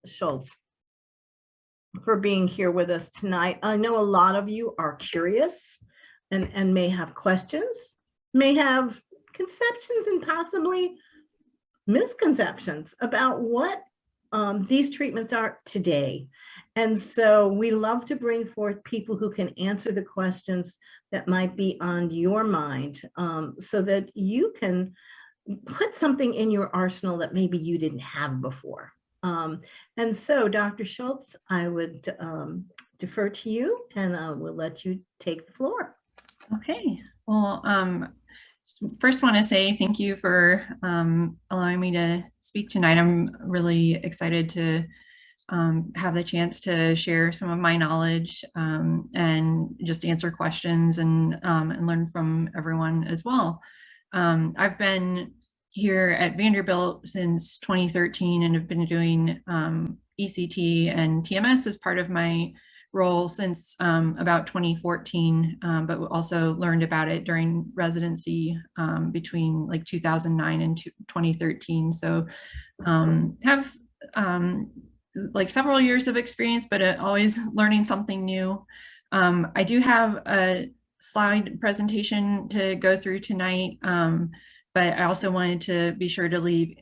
Shultz for being here with us tonight. I know a lot of you are curious and may have questions, may have conceptions and possibly misconceptions about what these treatments are today. And so we love to bring forth people who can answer the questions that might be on your mind, so that you can put something in your arsenal that maybe you didn't have before. And so, Dr. Shultz, I would defer to you, and we'll let you take the floor. Okay. Well, first want to say thank you for allowing me to speak tonight. I'm really excited to have the chance to share some of my knowledge and just answer questions and learn from everyone as well. I've been here at Vanderbilt since 2013 and have been doing ECT and TMS as part of my role since about 2014, but also learned about it during residency between like 2009 and 2013. So have like several years of experience, but always learning something new. I do have a slide presentation to go through tonight, but I also wanted to be sure to leave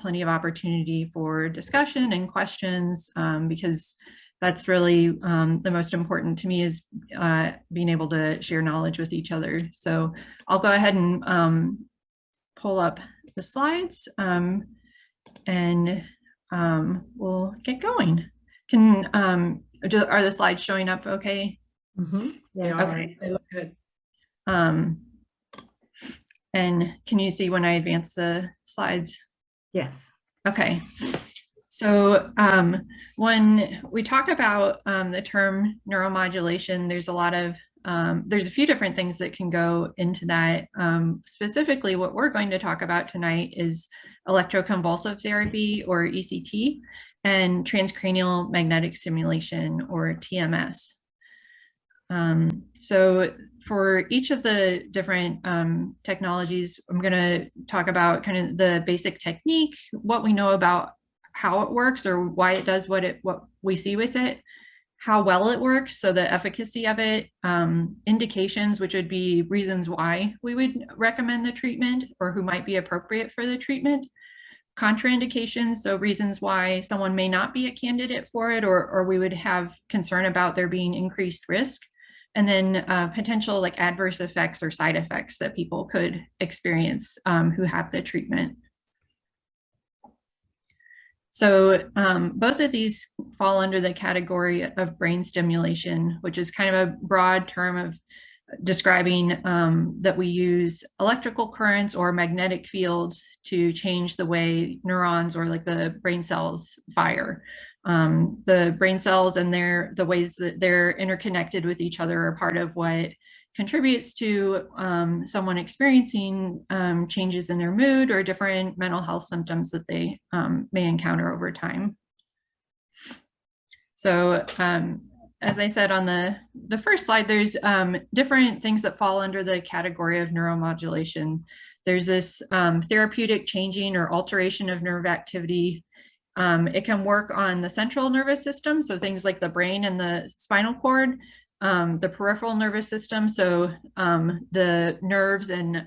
plenty of opportunity for discussion and questions, because that's really the most important to me, is being able to share knowledge with each other. So I'll go ahead and pull up the slides and we'll get going. Are the slides showing up okay? Mm-hmm. Yeah. Okay. They look good. And can you see when I advance the slides? Yes. Okay. So when we talk about the term neuromodulation, there's a lot of there's a few different things that can go into that. Specifically, what we're going to talk about tonight is electroconvulsive therapy, or ECT, and transcranial magnetic stimulation, or TMS. So for each of the different technologies, I'm going to talk about kind of the basic technique, what we know about how it works or why it does what we see with it, how well it works, so the efficacy of it, indications, which would be reasons why we would recommend the treatment or who might be appropriate for the treatment, contraindications, so reasons why someone may not be a candidate for it, or we would have concern about there being increased risk, and then potential like adverse effects or side effects that people could experience who have the treatment. So both of these fall under the category of brain stimulation, which is kind of a broad term of describing that we use electrical currents or magnetic fields to change the way neurons or like the brain cells fire. The brain cells and the ways that they're interconnected with each other are part of what contributes to someone experiencing changes in their mood or different mental health symptoms that they may encounter over time. So as I said on the first slide, there's different things that fall under the category of neuromodulation. There's this therapeutic changing or alteration of nerve activity. It can work on the central nervous system, so things like the brain and the spinal cord, the peripheral nervous system, so the nerves and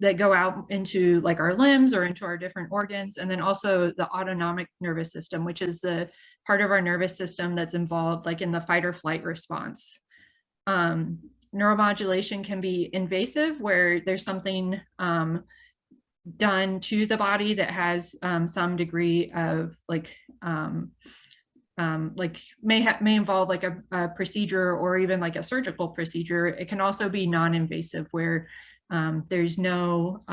that go out into like our limbs or into our different organs, and then also the autonomic nervous system, which is the part of our nervous system that's involved like in the fight or flight response. Neuromodulation can be invasive, where there's something done to the body that has some degree of like may involve like a procedure or even like a surgical procedure. It can also be non-invasive, where there's no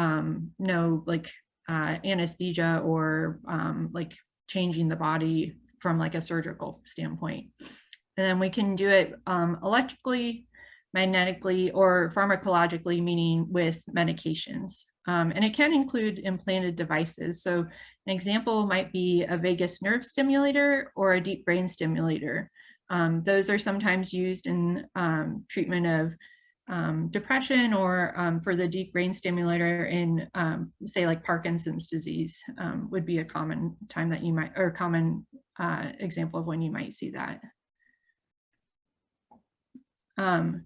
like anesthesia or like changing the body from like a surgical standpoint. And then we can do it electrically, magnetically, or pharmacologically, meaning with medications. And it can include implanted devices. So an example might be a vagus nerve stimulator or a deep brain stimulator. Those are sometimes used in treatment of depression, or for the deep brain stimulator in say like Parkinson's disease would be a common time that you might, or common example of when you might see that. And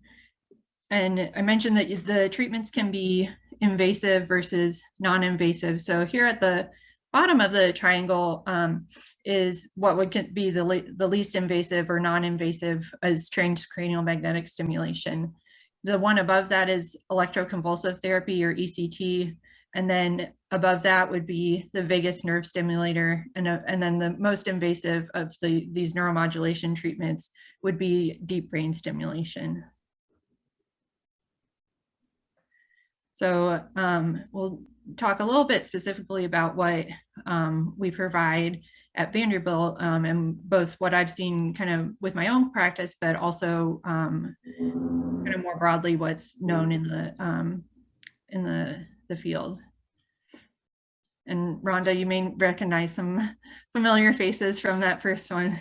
I mentioned that the treatments can be invasive versus non-invasive. So here at the bottom of the triangle is what would be the least invasive or non-invasive as transcranial magnetic stimulation. The one above that is electroconvulsive therapy, or ECT. And then above that would be the vagus nerve stimulator. And then the most invasive of these neuromodulation treatments would be deep brain stimulation. So we'll talk a little bit specifically about what we provide at Vanderbilt, and both what I've seen kind of with my own practice, but also kind of more broadly what's known in the field. And Rhonda, you may recognize some familiar faces from that first one.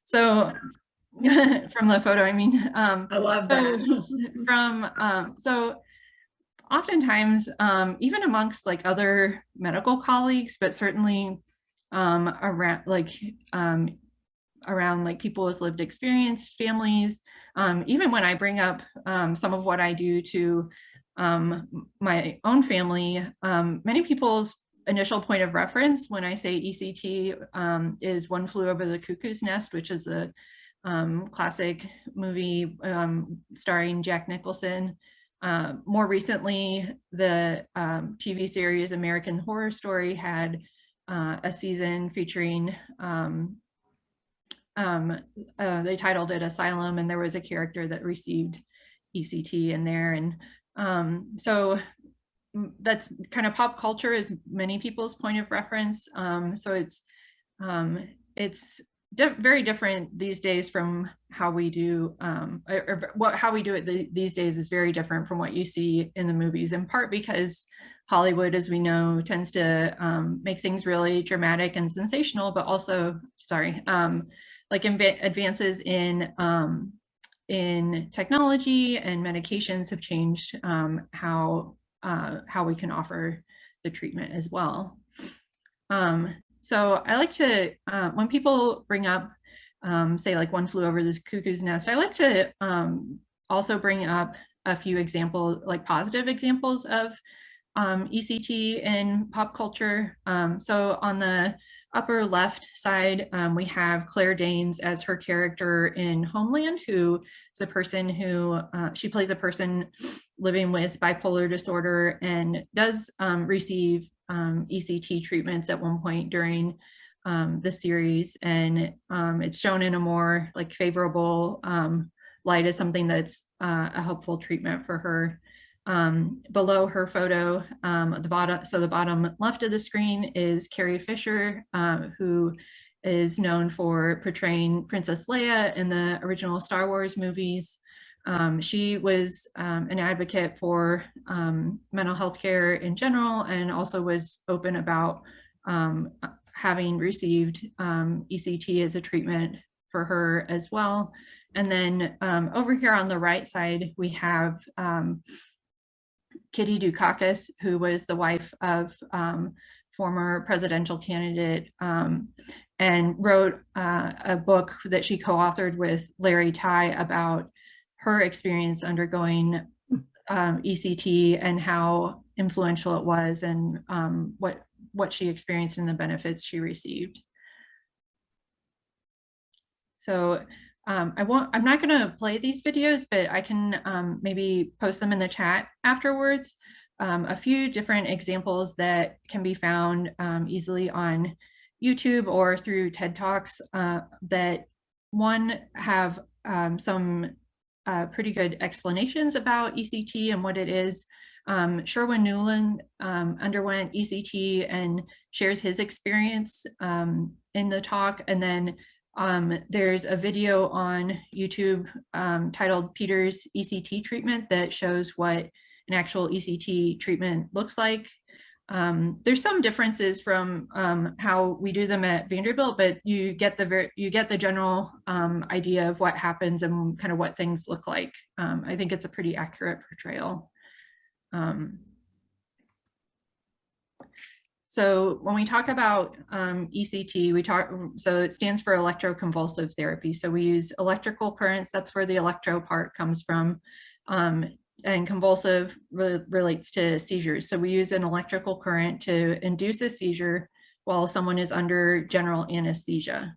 So from the photo, I mean. I love that. So oftentimes, even amongst like other medical colleagues, but certainly around like people with lived experience, families, even when I bring up some of what I do to my own family, many people's initial point of reference when I say ECT is One Flew Over the Cuckoo's Nest, which is a classic movie starring Jack Nicholson. More recently, the TV series American Horror Story had a season featuring, they titled it Asylum, and there was a character that received ECT in there. And so that's kind of pop culture is many people's point of reference. So it's very different these days from how we do, how we do it these days is very different from what you see in the movies, in part because Hollywood, as we know, tends to make things really dramatic and sensational, but also, like advances in technology and medications have changed how we can offer the treatment as well. So I like to, when people bring up, say like One Flew Over the Cuckoo's Nest, I like to also bring up a few examples, like positive examples of ECT in pop culture. So on the upper left side, we have Claire Danes as her character in Homeland, who is a person who, she plays a person living with bipolar disorder and does receive ECT treatments at one point during the series. And it's shown in a more like favorable light as something that's a helpful treatment for her. Below her photo, at the bottom, so the bottom left of the screen is Carrie Fisher, who is known for portraying Princess Leia in the original Star Wars movies. She was an advocate for mental health care in general, and also was open about having received ECT as a treatment for her as well. And then over here on the right side, we have Kitty Dukakis, who was the wife of former presidential candidate, and wrote a book that she co-authored with Larry Tai about her experience undergoing ECT and how influential it was, and what she experienced and the benefits she received. So I'm not going to play these videos, but I can maybe post them in the chat afterwards. A few different examples that can be found easily on YouTube or through TED Talks that one have some pretty good explanations about ECT and what it is. Sherwin Newland underwent ECT and shares his experience in the talk. And then there's a video on YouTube titled Peter's ECT treatment that shows what an actual ECT treatment looks like. There's some differences from how we do them at Vanderbilt, but you get the general idea of what happens and kind of what things look like. I think it's a pretty accurate portrayal. So when we talk about ECT, so it stands for electroconvulsive therapy. So we use electrical currents, that's where the electro part comes from. And convulsive relates to seizures. So we use an electrical current to induce a seizure while someone is under general anesthesia.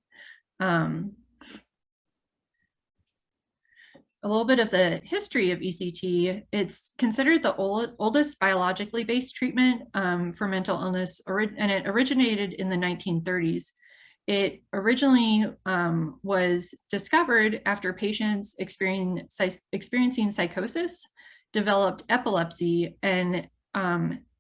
A little bit of the history of ECT, it's considered the oldest biologically based treatment for mental illness, and it originated in the 1930s. It originally was discovered after patients experiencing psychosis, developed epilepsy, and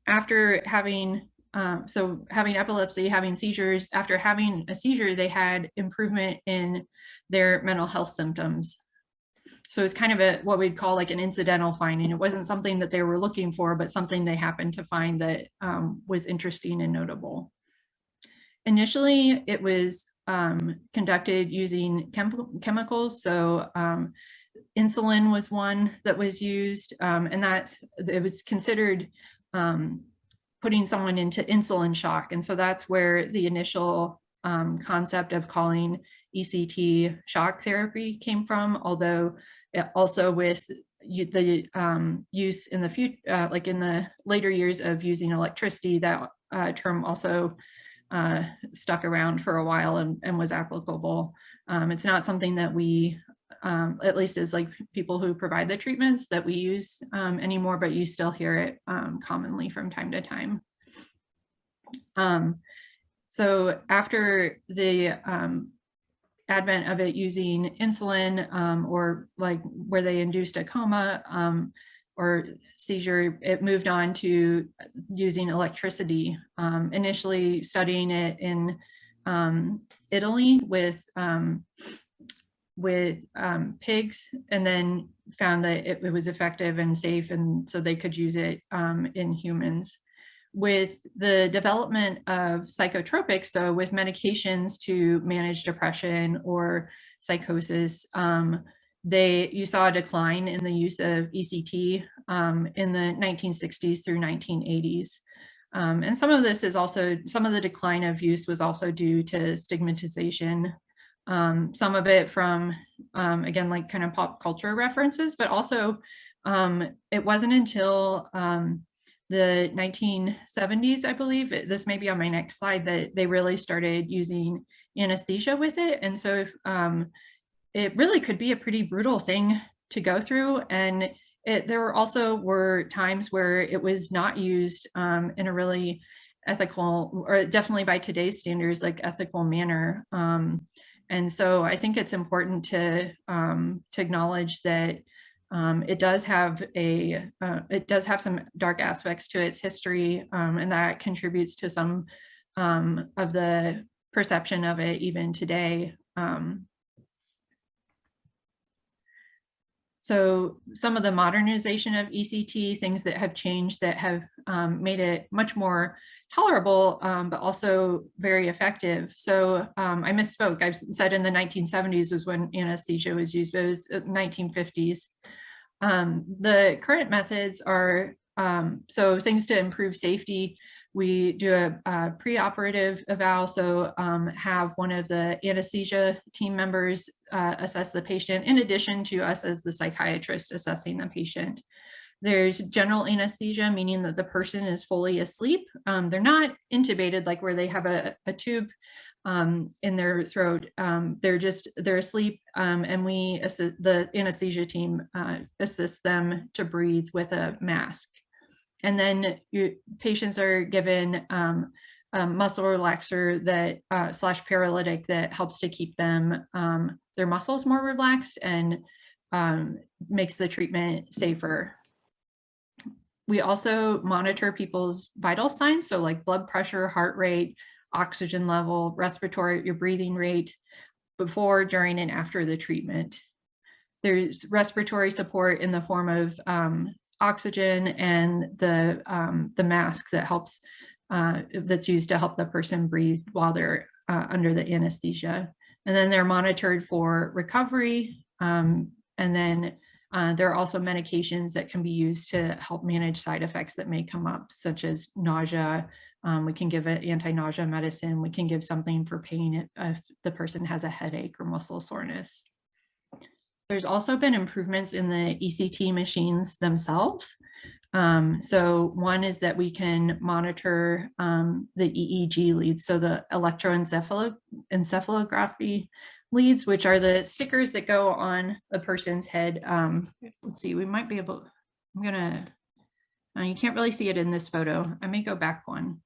after having having epilepsy, having seizures, after having a seizure, they had improvement in their mental health symptoms. So it's kind of what we'd call like an incidental finding. It wasn't something that they were looking for, but something they happened to find that was interesting and notable. Initially, it was conducted using chemicals. So insulin was one that was used, and that it was considered putting someone into insulin shock. And so that's where the initial concept of calling ECT shock therapy came from, although also with the use in the future, like in the later years of using electricity, that term also stuck around for a while and was applicable. It's not something that we, at least as like people who provide the treatments, that we use anymore, but you still hear it commonly from time to time. So after the advent of it using insulin or like where they induced a coma or seizure, it moved on to using electricity, initially studying it in Italy with pigs, and then found that it was effective and safe, and so they could use it in humans. With the development of psychotropics, so with medications to manage depression or psychosis, you saw a decline in the use of ECT in the 1960s through 1980s. And some of this is also, some of the decline of use was also due to stigmatization. Some of it from, again, like kind of pop culture references, but also it wasn't until the 1970s, I believe, this may be on my next slide, that they really started using anesthesia with it. And so it really could be a pretty brutal thing to go through. And there also were times where it was not used in a really ethical, or definitely by today's standards, like ethical manner. And so I think it's important to acknowledge that it does have some dark aspects to its history, and that contributes to some of the perception of it even today. So some of the modernization of ECT, things that have changed that have made it much more tolerable, but also very effective. So I misspoke. I've said in the 1970s was when anesthesia was used, but it was 1950s. The current methods are, so things to improve safety. We do a preoperative eval, so have one of the anesthesia team members assess the patient, in addition to us as the psychiatrist assessing the patient. There's general anesthesia, meaning that the person is fully asleep. They're not intubated, like where they have a tube in their throat. They're asleep, and we assist, the anesthesia team assists them to breathe with a mask. And then patients are given a muscle relaxer that slash paralytic that helps to keep them their muscles more relaxed and makes the treatment safer. We also monitor people's vital signs, so like blood pressure, heart rate, oxygen level, respiratory, your breathing rate, before, during, and after the treatment. There's respiratory support in the form of oxygen and the mask that helps, that's used to help the person breathe while they're under the anesthesia. And then they're monitored for recovery. And then there are also medications that can be used to help manage side effects that may come up, such as nausea, We can give an anti-nausea medicine. We can give something for pain if the person has a headache or muscle soreness. There's also been improvements in the ECT machines themselves. So one is that we can monitor the EEG leads, so the electroencephalography leads, which are the stickers that go on the person's head. Let's see, we might be able, you can't really see it in this photo. I may go back one.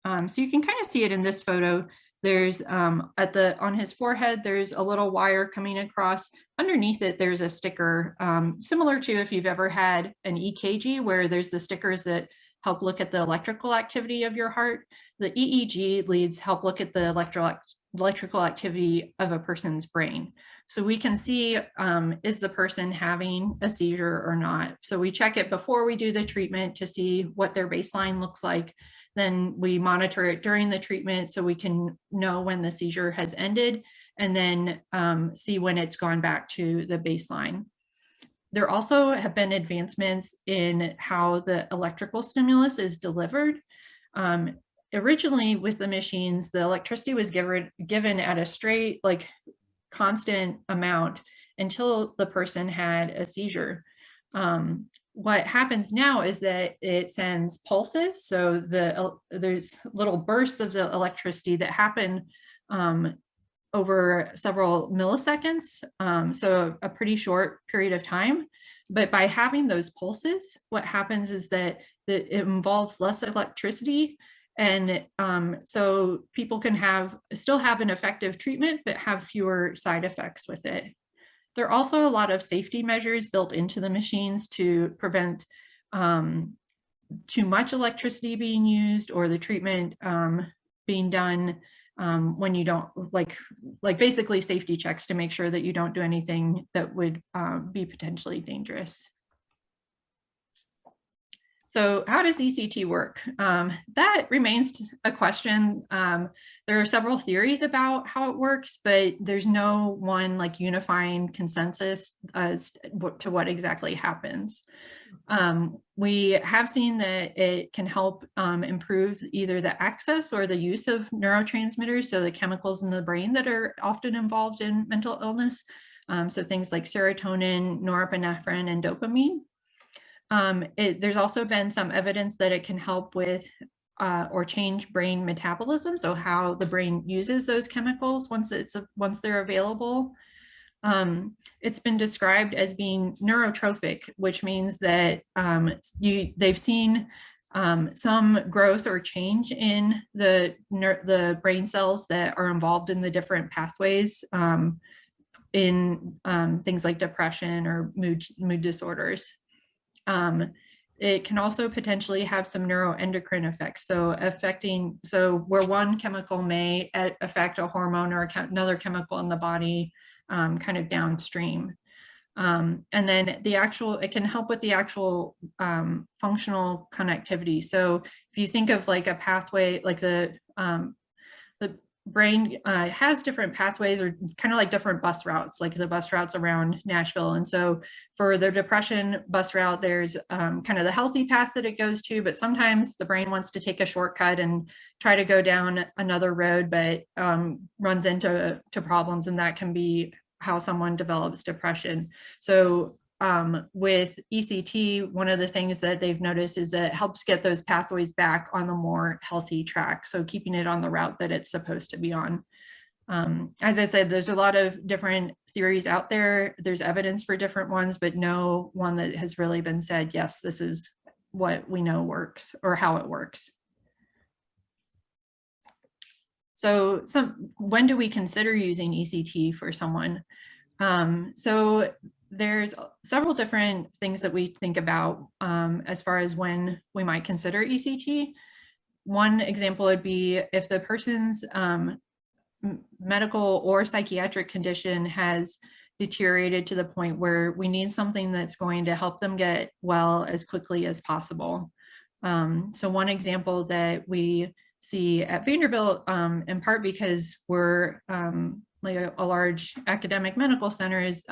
So you can kind of see it in this photo. There's on his forehead, there's a little wire coming across. Underneath it, there's a sticker similar to if you've ever had an EKG, where there's the stickers that help look at the electrical activity of your heart. The EEG leads help look at the electrical activity of a person's brain. So we can see, is the person having a seizure or not? So we check it before we do the treatment to see what their baseline looks like. Then we monitor it during the treatment so we can know when the seizure has ended, and then see when it's gone back to the baseline. There also have been advancements in how the electrical stimulus is delivered. Originally with the machines, the electricity was given at a straight, like constant amount until the person had a seizure. What happens now is that it sends pulses. So there's little bursts of the electricity that happen over several milliseconds, so a pretty short period of time. But by having those pulses, what happens is that it involves less electricity. And so people can still have an effective treatment, but have fewer side effects with it. There are also a lot of safety measures built into the machines to prevent too much electricity being used, or the treatment being done when you don't, like basically safety checks to make sure that you don't do anything that would be potentially dangerous. So how does ECT work? That remains a question. There are several theories about how it works, but there's no one like unifying consensus as to what exactly happens. We have seen that it can help improve either the access or the use of neurotransmitters, so the chemicals in the brain that are often involved in mental illness. So things like serotonin, norepinephrine, and dopamine. There's also been some evidence that it can help with or change brain metabolism, so how the brain uses those chemicals once they're available. It's been described as being neurotrophic, which means that they've seen some growth or change in the brain cells that are involved in the different pathways in things like depression or mood disorders. It can also potentially have some neuroendocrine effects. So where one chemical may affect a hormone or another chemical in the body kind of downstream. And then it can help with the actual functional connectivity. So if you think of like a pathway, like the brain has different pathways, or kind of like different bus routes, like the bus routes around Nashville. And so for the depression bus route, there's kind of the healthy path that it goes to, but sometimes the brain wants to take a shortcut and try to go down another road, but runs into problems, and that can be how someone develops depression. So with ECT, one of the things that they've noticed is that it helps get those pathways back on the more healthy track. So keeping it on the route that it's supposed to be on. As I said, there's a lot of different theories out there. There's evidence for different ones, but no one that has really been said, yes, this is what we know works or how it works. So when do we consider using ECT for someone? So there's several different things that we think about as far as when we might consider ECT. One example would be if the person's medical or psychiatric condition has deteriorated to the point where we need something that's going to help them get well as quickly as possible. So one example that we see at Vanderbilt, in part because we're like a large academic medical center, is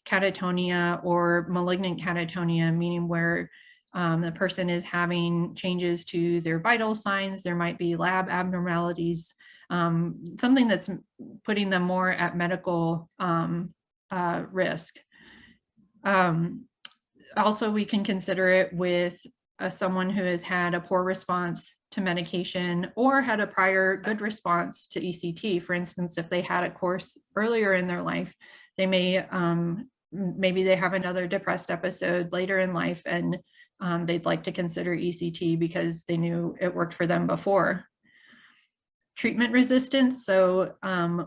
catatonia or malignant catatonia, meaning where the person is having changes to their vital signs. There might be lab abnormalities, something that's putting them more at medical risk. Also, we can consider it with someone who has had a poor response to medication or had a prior good response to ECT. For instance, if they had a course earlier in their life, they may, maybe they have another depressed episode later in life, and they'd like to consider ECT because they knew it worked for them before. Treatment resistance, so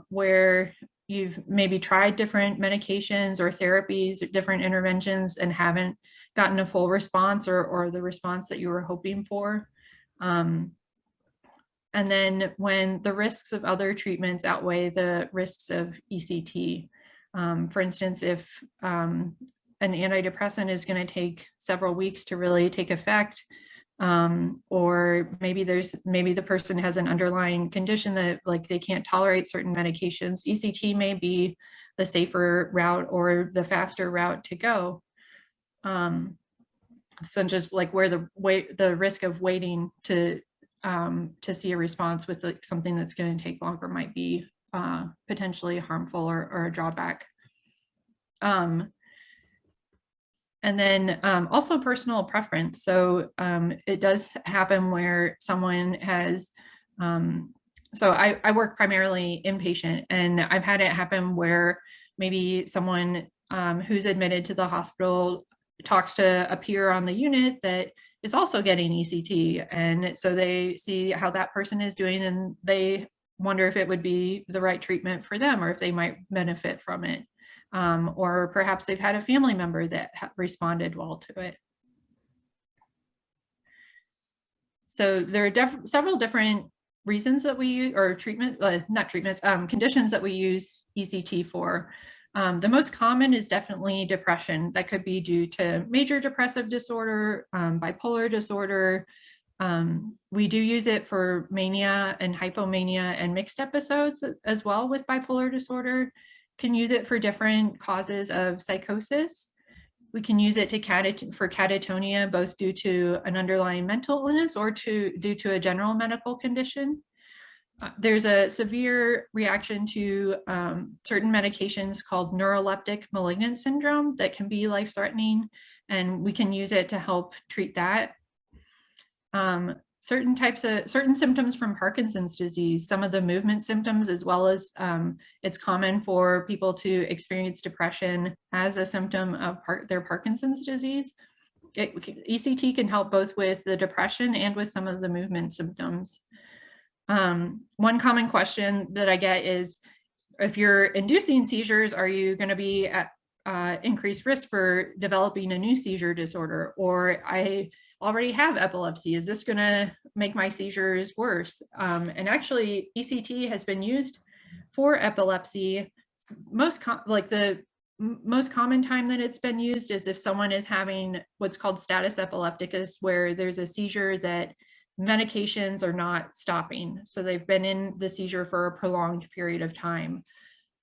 where you've maybe tried different medications or therapies, different interventions, and haven't gotten a full response or the response that you were hoping for. And then when the risks of other treatments outweigh the risks of ECT. For instance, if an antidepressant is going to take several weeks to really take effect, or maybe the person has an underlying condition that like they can't tolerate certain medications, ECT may be the safer route or the faster route to go. So just like where the risk of waiting to see a response with like something that's going to take longer might be potentially harmful or a drawback. And then also personal preference. So it does happen where someone has, so I work primarily inpatient, and I've had it happen where maybe someone who's admitted to the hospital talks to a peer on the unit that is also getting ECT. And so they see how that person is doing, and they wonder if it would be the right treatment for them or if they might benefit from it. Or perhaps they've had a family member that responded well to it. So there are several different reasons that we use, or conditions that we use ECT for. The most common is definitely depression. That could be due to major depressive disorder, bipolar disorder. We do use it for mania and hypomania and mixed episodes as well with bipolar disorder. Can use it for different causes of psychosis. We can use it for catatonia, both due to an underlying mental illness or due to a general medical condition. There's a severe reaction to certain medications called neuroleptic malignant syndrome that can be life-threatening, and we can use it to help treat that. Certain symptoms from Parkinson's disease, some of the movement symptoms, as well as it's common for people to experience depression as a symptom of their Parkinson's disease. ECT can help both with the depression and with some of the movement symptoms. One common question that I get is, if you're inducing seizures, are you going to be at increased risk for developing a new seizure disorder? Or I already have epilepsy, is this going to make my seizures worse? And actually, ECT has been used for epilepsy. The most common time that it's been used is if someone is having what's called status epilepticus, where there's a seizure that medications are not stopping. So they've been in the seizure for a prolonged period of time.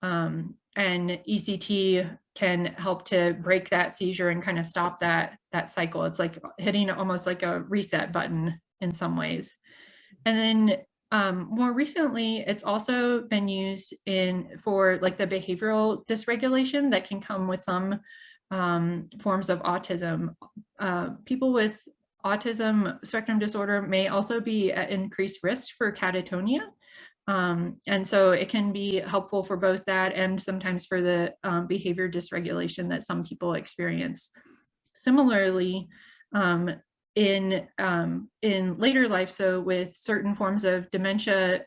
And ECT can help to break that seizure and kind of stop that cycle. It's like hitting almost like a reset button in some ways. And then more recently, it's also been used for like the behavioral dysregulation that can come with some forms of autism. People with autism spectrum disorder may also be at increased risk for catatonia. And so it can be helpful for both that and sometimes for the behavior dysregulation that some people experience. Similarly, in later life, so with certain forms of dementia,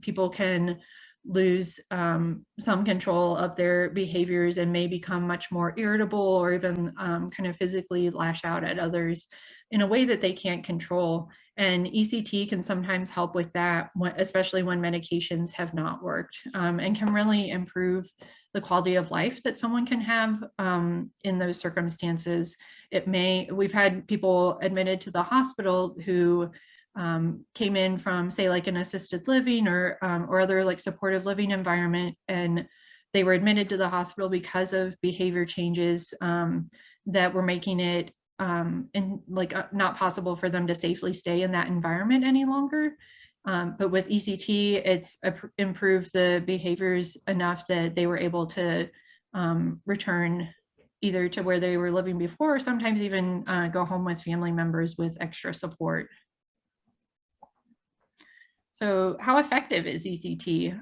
people can lose some control of their behaviors and may become much more irritable or even kind of physically lash out at others in a way that they can't control. And ECT can sometimes help with that, especially when medications have not worked, and can really improve the quality of life that someone can have in those circumstances. We've had people admitted to the hospital who came in from, say, like an assisted living or other like supportive living environment, and they were admitted to the hospital because of behavior changes that were making it not possible for them to safely stay in that environment any longer. But with ECT, it's improved the behaviors enough that they were able to return either to where they were living before, or sometimes even go home with family members with extra support. So how effective is ECT?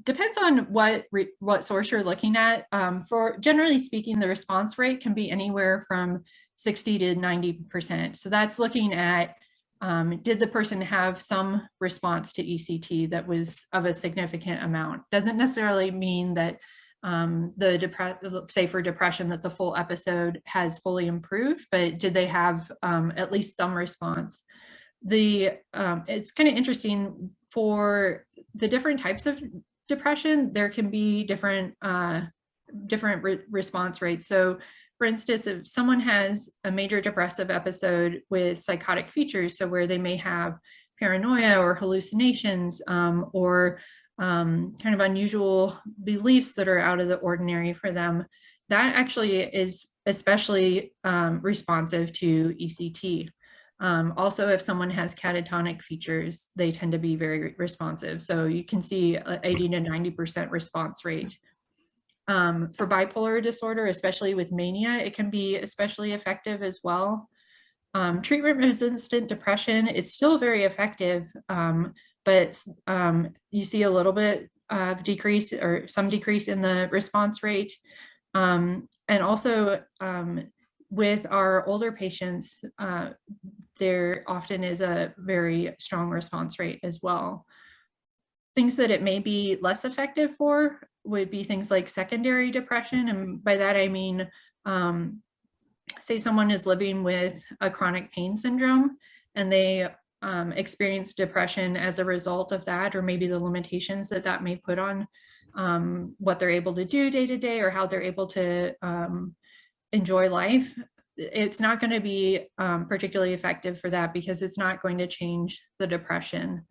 Depends on what source you're looking at. For generally speaking, the response rate can be anywhere from 60 to 90%. So that's looking at, did the person have some response to ECT that was of a significant amount? Doesn't necessarily mean that say for depression that the full episode has fully improved, but did they have at least some response? It's kind of interesting for the different types of depression. There can be different response rates. So for instance, if someone has a major depressive episode with psychotic features, so where they may have paranoia or hallucinations or kind of unusual beliefs that are out of the ordinary for them, that actually is especially responsive to ECT. Also, if someone has catatonic features, they tend to be very responsive. So you can see 80 to 90% response rate. For bipolar disorder, especially with mania, it can be especially effective as well. Treatment-resistant depression, it's still very effective, but you see a little bit of decrease or some decrease in the response rate. And also with our older patients, there often is a very strong response rate as well. Things that it may be less effective for would be things like secondary depression. And by that, I mean, say someone is living with a chronic pain syndrome and they experience depression as a result of that, or maybe the limitations that that may put on what they're able to do day to day or how they're able to enjoy life. It's not going to be particularly effective for that because it's not going to change the depression,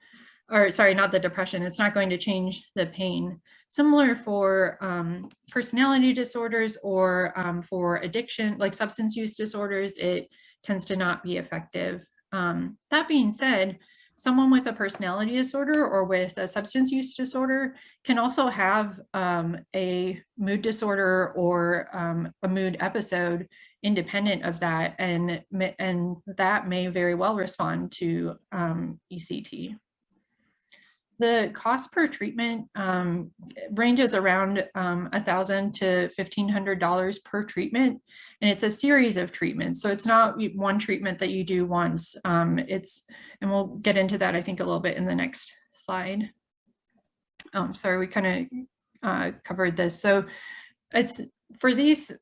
or sorry, not the depression. It's not going to change the pain. Similar for personality disorders or for addiction, like substance use disorders, it tends to not be effective. That being said, someone with a personality disorder or with a substance use disorder can also have a mood disorder or a mood episode independent of that, and that may very well respond to ECT. The cost per treatment ranges around $1,000 to $1,500 per treatment, and it's a series of treatments. So it's not one treatment that you do once. And we'll get into that, I think, a little bit in the next slide. Sorry, we kind of covered this. So it's for these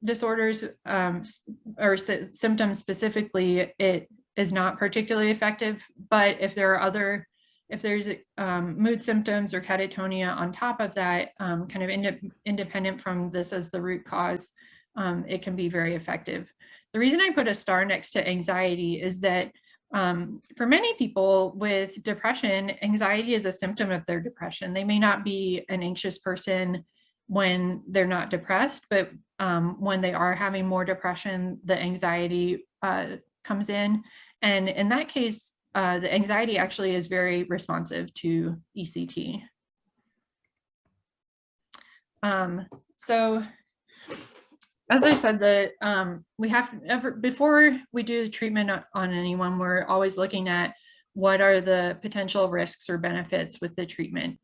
disorders or symptoms specifically, it is not particularly effective. But if there are if there's mood symptoms or catatonia on top of that, kind of independent from this as the root cause, it can be very effective. The reason I put a star next to anxiety is that for many people with depression, anxiety is a symptom of their depression. They may not be an anxious person when they're not depressed, but when they are having more depression, the anxiety comes in. And in that case, the anxiety actually is very responsive to ECT. So as I said, we have to, before we do the treatment on anyone, we're always looking at what are the potential risks or benefits with the treatment.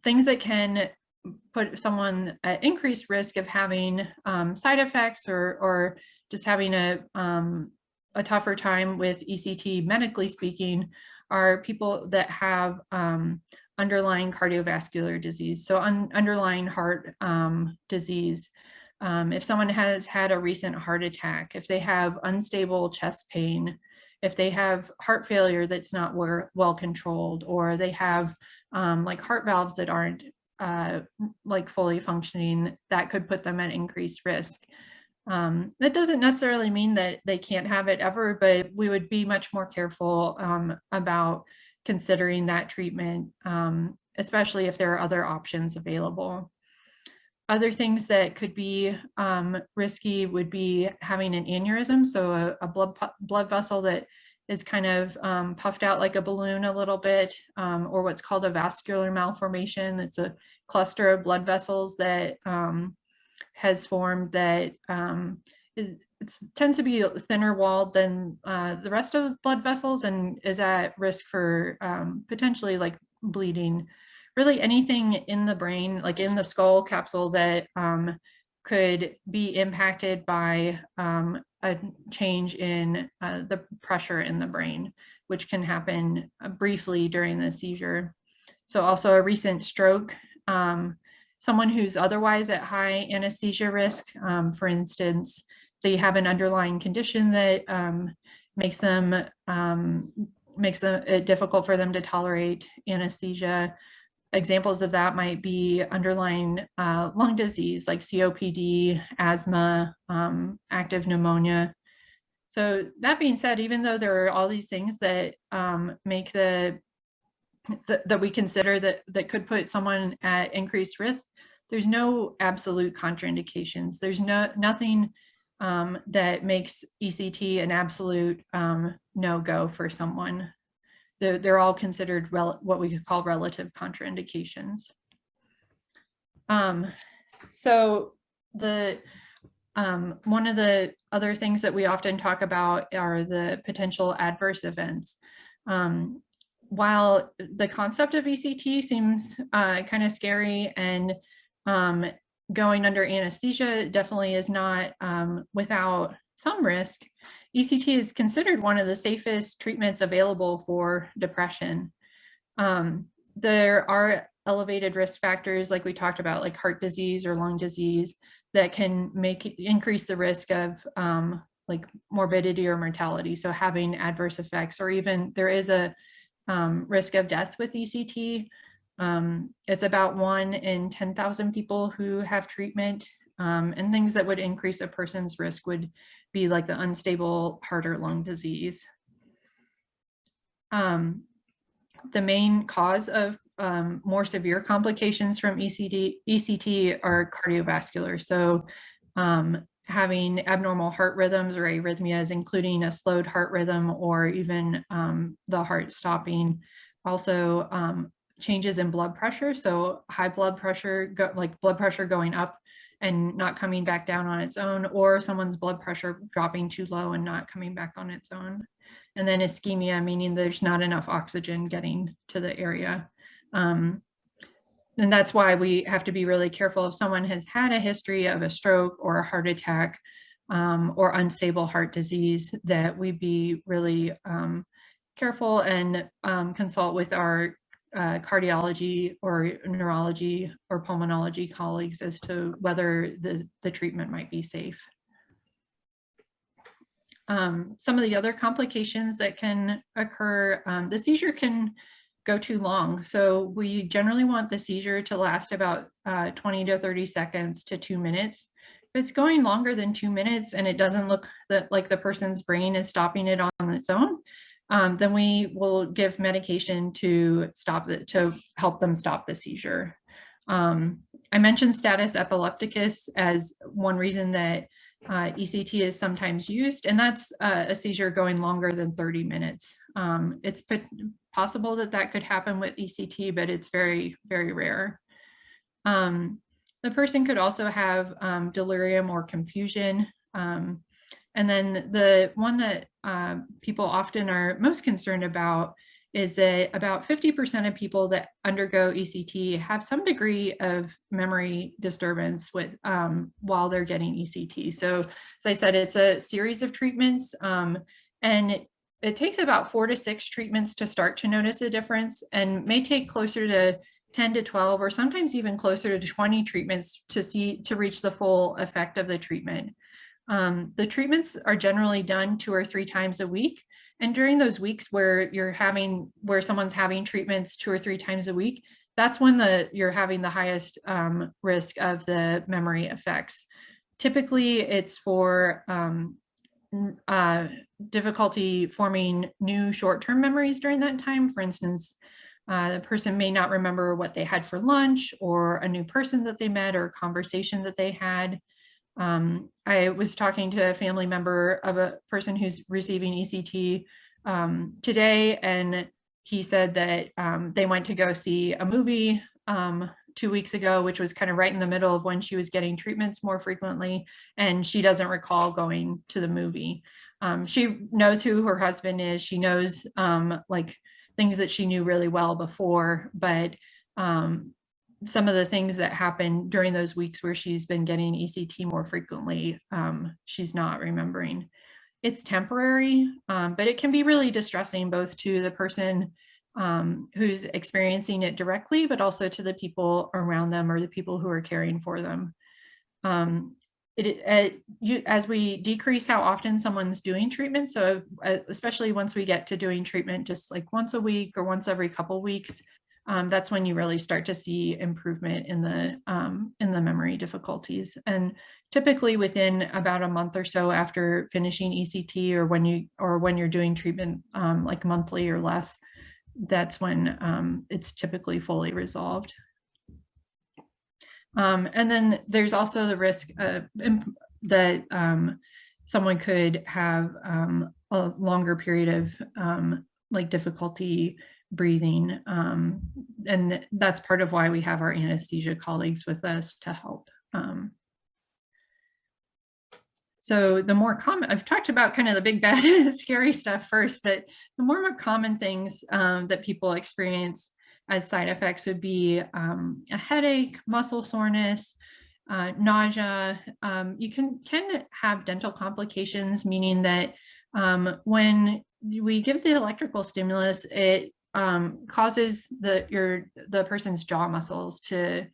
Things that can put someone at increased risk of having side effects or just having a tougher time with ECT, medically speaking, are people that have underlying cardiovascular disease, so underlying heart disease. If someone has had a recent heart attack, if they have unstable chest pain, if they have heart failure that's not well controlled, or they have like heart valves that aren't like fully functioning, that could put them at increased risk. That doesn't necessarily mean that they can't have it ever, but we would be much more careful about considering that treatment, especially if there are other options available. Other things that could be risky would be having an aneurysm, so a blood vessel that is kind of puffed out like a balloon a little bit, or what's called a vascular malformation. It's a cluster of blood vessels that has formed that it tends to be thinner walled than the rest of blood vessels and is at risk for potentially like bleeding. Really anything in the brain, like in the skull capsule, that could be impacted by a change in the pressure in the brain, which can happen briefly during the seizure. So also a recent stroke, someone who's otherwise at high anesthesia risk, for instance, so you have an underlying condition that makes it difficult for them to tolerate anesthesia. Examples of that might be underlying lung disease like COPD, asthma, active pneumonia. So that being said, even though there are all these things that make that we consider that could put someone at increased risk, there's no absolute contraindications. There's nothing that makes ECT an absolute no-go for someone. They're all considered what we could call relative contraindications. So one of the other things that we often talk about are the potential adverse events. While the concept of ECT seems kind of scary, and going under anesthesia definitely is not without some risk, ECT is considered one of the safest treatments available for depression. There are elevated risk factors, like we talked about, like heart disease or lung disease, that can increase the risk of like morbidity or mortality. So having adverse effects, or even there is a risk of death with ECT. It's about 1 in 10,000 people who have treatment, and things that would increase a person's risk would be like the unstable heart or lung disease. The main cause of more severe complications from ECT are cardiovascular. So having abnormal heart rhythms or arrhythmias, including a slowed heart rhythm or even the heart stopping. Also changes in blood pressure. So high blood pressure, like blood pressure going up and not coming back down on its own, or someone's blood pressure dropping too low and not coming back on its own. And then ischemia, meaning there's not enough oxygen getting to the area. And that's why we have to be really careful if someone has had a history of a stroke or a heart attack or unstable heart disease, that we be really careful and consult with our cardiology or neurology or pulmonology colleagues as to whether the treatment might be safe. Some of the other complications that can occur, the seizure can go too long. So we generally want the seizure to last about 20 to 30 seconds to 2 minutes. If it's going longer than 2 minutes and it doesn't look like the person's brain is stopping it on its own, then we will give medication to help them stop the seizure. I mentioned status epilepticus as one reason that ECT is sometimes used, and that's a seizure going longer than 30 minutes. It's possible that could happen with ECT, but it's very, very rare. The person could also have delirium or confusion. And then the one that people often are most concerned about is that about 50% of people that undergo ECT have some degree of memory disturbance while they're getting ECT. So as I said, it's a series of treatments, and it takes about 4 to 6 treatments to start to notice a difference, and may take closer to 10 to 12 or sometimes even closer to 20 treatments to reach the full effect of the treatment. The treatments are generally done 2 or 3 times a week. And during those weeks where someone's having treatments 2 or 3 times a week, that's when you're having the highest risk of the memory effects. Typically, it's for difficulty forming new short-term memories during that time. For instance, The person may not remember what they had for lunch, or a new person that they met, or a conversation that they had. I was talking to a family member of a person who's receiving ECT today, and he said that they went to go see a movie 2 weeks ago, which was kind of right in the middle of when she was getting treatments more frequently, and she doesn't recall going to the movie. She knows who her husband is. She knows like things that she knew really well before, but some of the things that happened during those weeks where she's been getting ECT more frequently, she's not remembering. It's temporary, but it can be really distressing both to the person who's experiencing it directly, but also to the people around them or the people who are caring for them. As we decrease how often someone's doing treatment, so especially once we get to doing treatment just like once a week or once every couple weeks, that's when you really start to see improvement in the memory difficulties. And typically within about a month or so after finishing ECT, or when you're doing treatment like monthly or less, that's when it's typically fully resolved. And then there's also the risk that someone could have a longer period of like difficulty breathing. And that's part of why we have our anesthesia colleagues with us to help. So the more common, I've talked about kind of the big bad scary stuff first, but the more common things that people experience as side effects would be a headache, muscle soreness, nausea. You can have dental complications, meaning that when we give the electrical stimulus, it causes the person's jaw muscles to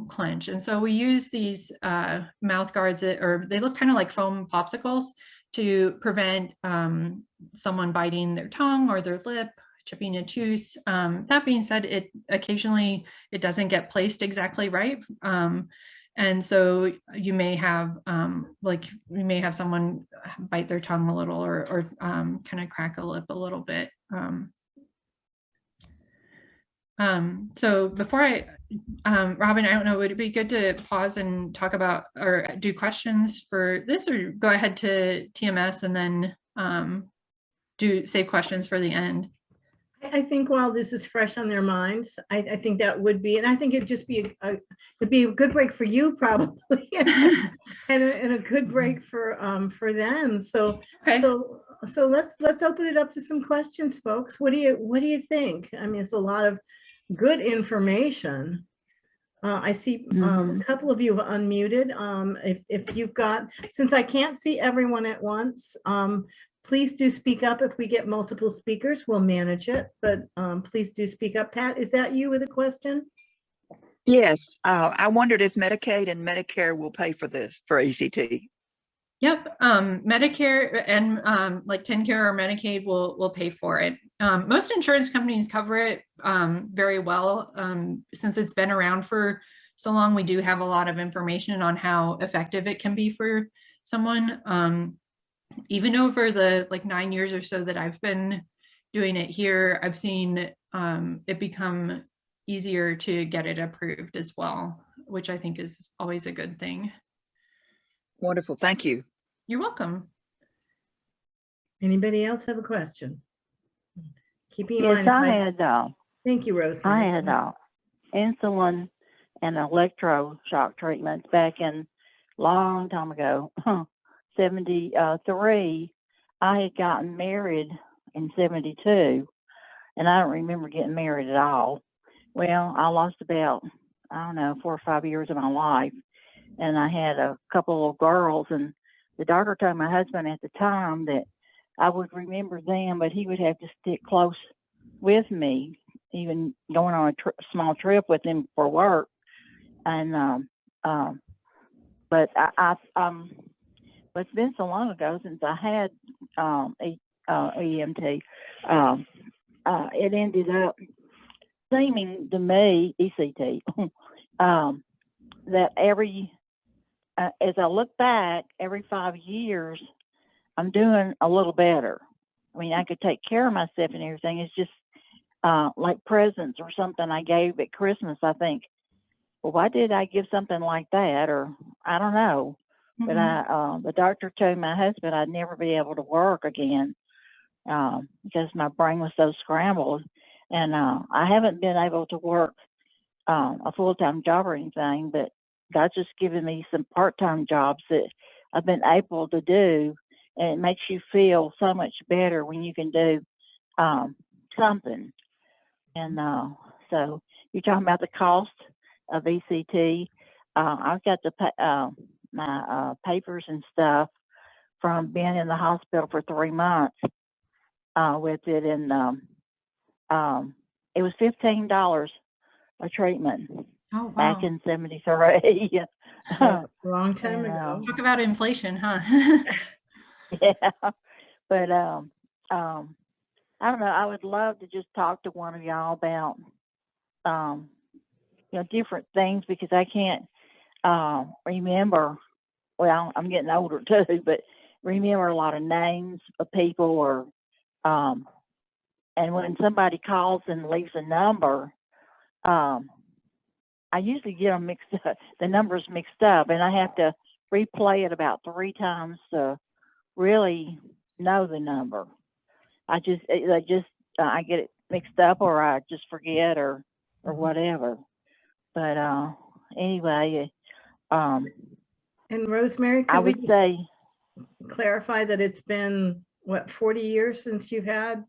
clench. And so we use these mouth guards or they look kind of like foam popsicles to prevent someone biting their tongue or their lip, chipping a tooth. That being said, it occasionally doesn't get placed exactly right. And so you may have someone bite their tongue a little or kind of crack a lip a little bit. So before Robin, I don't know, would it be good to pause and talk about or do questions for this, or go ahead to TMS and then save questions for the end? I think while this is fresh on their minds, I think that would be, and I think it'd just be it'd be a good break for you probably, and a good break for them. So Okay. So let's open it up to some questions, folks. What do you think? I mean, it's a lot of good information. I see a couple of you have unmuted. If you've got, since I can't see everyone at once, please do speak up. If we get multiple speakers, we'll manage it, but please do speak up. Pat, is that you with a question? Yes, I wondered if Medicaid and Medicare will pay for this, for ECT. Yep, Medicare and like TennCare or Medicaid will pay for it. Most insurance companies cover it very well. Since it's been around for so long, we do have a lot of information on how effective it can be for someone. Even over the 9 years or so that I've been doing it here, I've seen it become easier to get it approved as well, which I think is always a good thing. Wonderful, thank you. You're welcome. Anybody else have a question? Keeping in Yes, mind. Thank you, Rosemary. I had insulin and electroshock treatments back in long time ago, 73. I had gotten married in 72, and I don't remember getting married at all. Well, I lost about, I don't know, 4 or 5 years of my life, and I had a couple of girls, and the doctor told my husband at the time that I would remember them, but he would have to stick close with me, even going on a small trip with him for work. And but it's been so long ago since I had EMT. It ended up seeming to me, ECT, that as I look back, every 5 years, I'm doing a little better. I mean, I could take care of myself and everything. It's just like presents or something I gave at Christmas, I think, well, why did I give something like that? Or I don't know. But the doctor told my husband I'd never be able to work again because my brain was so scrambled. And I haven't been able to work a full-time job or anything, but God's just given me some part-time jobs that I've been able to do. And it makes you feel so much better when you can do something. And so you're talking about the cost of ECT. I've got my papers and stuff from being in the hospital for 3 months with it, and it was $15 a treatment. Oh, wow. Back in '73. A long time ago. Talk about inflation, huh? Yeah, but I don't know. I would love to just talk to one of y'all about different things, because I can't remember. Well, I'm getting older too, but remember a lot of names of people, or and when somebody calls and leaves a number, I usually get them mixed up, the numbers mixed up, and I have to replay it about 3 times to really know the number. I get it mixed up, or I just forget, or whatever. But anyway, And Rosemary, I could we would say, clarify that it's been, what, 40 years since you've had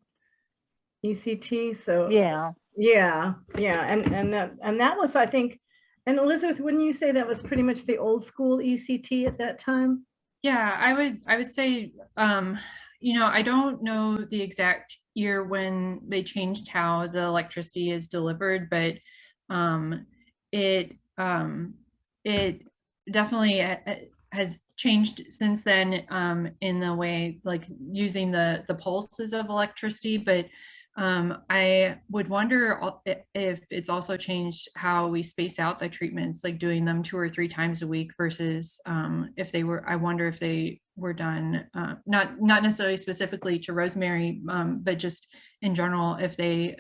ECT? So yeah. yeah. And that was, I think, and Elizabeth, wouldn't you say that was pretty much the old school ECT at that time? Yeah, I would say, I don't know the exact year when they changed how the electricity is delivered, but it definitely has changed since then, in the way, like, using the pulses of electricity. But I would wonder if it's also changed how we space out the treatments, like doing them 2 or 3 times a week versus if they were, I wonder if they were done, not necessarily specifically to Rosemary, but just in general, if they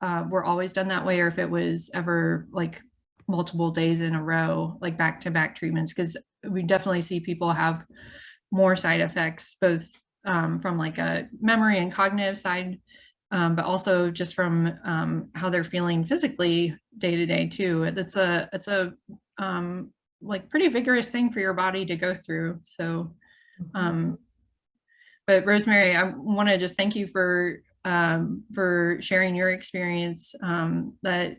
were always done that way, or if it was ever like multiple days in a row, like back-to-back treatments, because we definitely see people have more side effects, both from like a memory and cognitive side, but also just from how they're feeling physically day to day too. It's a like pretty vigorous thing for your body to go through. So, but Rosemary, I want to just thank you for sharing your experience. That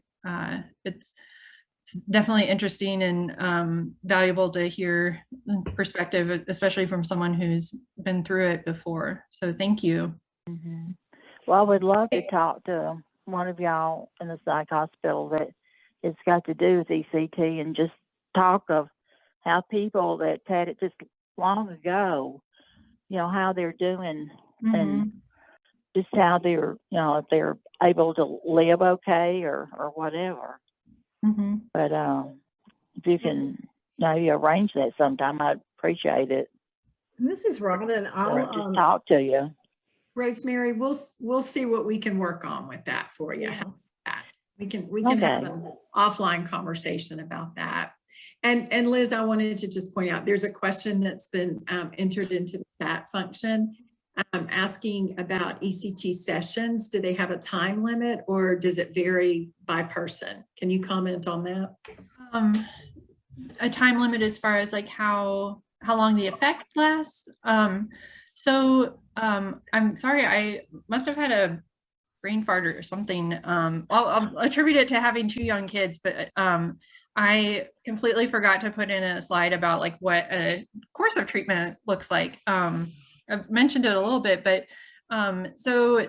it's definitely interesting and valuable to hear perspective, especially from someone who's been through it before. So thank you. Mm-hmm. Well, I would love to talk to one of y'all in the psych hospital that it's got to do with ECT, and just talk of how people that had it just long ago, how they're doing, and just how they're, if they're able to live okay or whatever. But if you can, you arrange that sometime, I'd appreciate it. This is Robin. I'll just talk to you. Rosemary, we'll see what we can work on with that for you. Yeah. We can have an offline conversation about that. And Liz, I wanted to just point out, there's a question that's been entered into the chat function, asking about ECT sessions. Do they have a time limit, or does it vary by person? Can you comment on that? A time limit as far as like how long the effect lasts. So I'm sorry, I must have had a brain fart or something. I'll attribute it to having 2 young kids, but I completely forgot to put in a slide about like what a course of treatment looks like. I've mentioned it a little bit, but so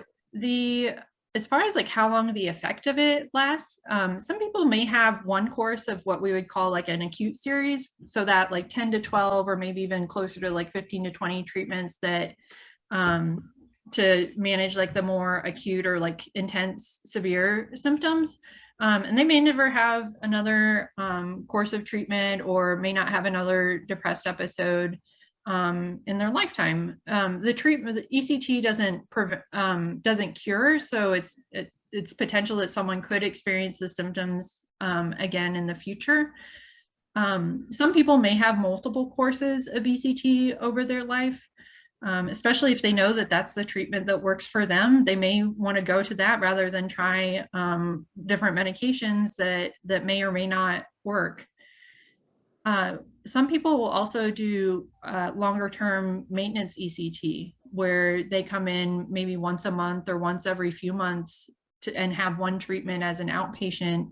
as far as like how long the effect of it lasts, some people may have one course of what we would call like an acute series, so that like 10 to 12 or maybe even closer to like 15 to 20 treatments that to manage like the more acute or like intense severe symptoms. And they may never have another course of treatment, or may not have another depressed episode in their lifetime. The ECT doesn't cure, so it's it's potential that someone could experience the symptoms again in the future. Some people may have multiple courses of ECT over their life, especially if they know that that's the treatment that works for them. They may want to go to that rather than try different medications that may or may not work. Some people will also do longer term maintenance ECT, where they come in maybe once a month or once every few months and have one treatment as an outpatient.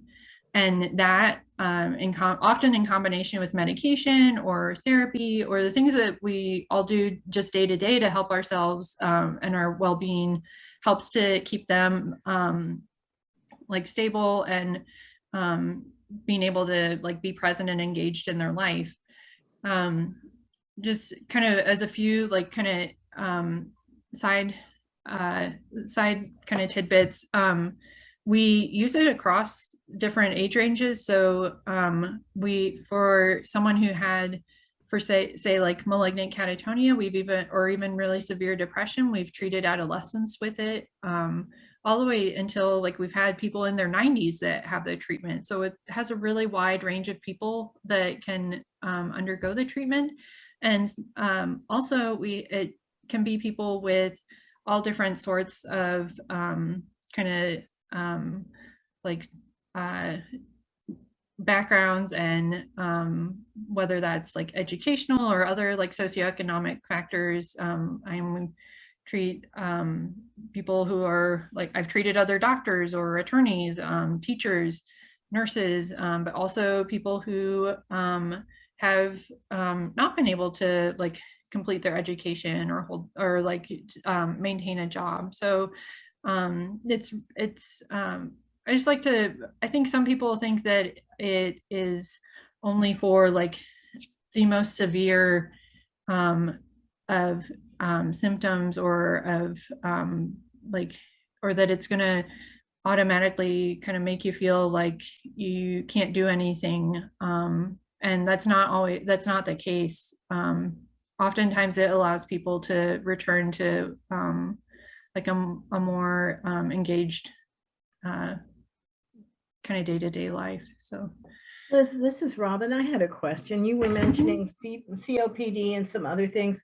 And that often in combination with medication or therapy or the things that we all do just day to day to help ourselves and our well-being, helps to keep them like stable and being able to like be present and engaged in their life. Just kind of as a few like kind of side kind of tidbits, we use it across different age ranges. So for someone who had, for say like malignant catatonia, even really severe depression, we've treated adolescents with it all the way until like we've had people in their 90s that have the treatment. So it has a really wide range of people that can undergo the treatment. And also it can be people with all different sorts of kind of like backgrounds, and whether that's like educational or other like socioeconomic factors. I treat people who are like, I've treated other doctors or attorneys, teachers, nurses, but also people who have not been able to like complete their education or like maintain a job. So I just like to, I think some people think that it is only for like the most severe of symptoms or of like, or that it's going to automatically kind of make you feel like you can't do anything. And that's not the case. Oftentimes it allows people to return to like a more engaged kind of day-to-day life. So Liz, this is Robin. I had a question. You were mentioning COPD and some other things.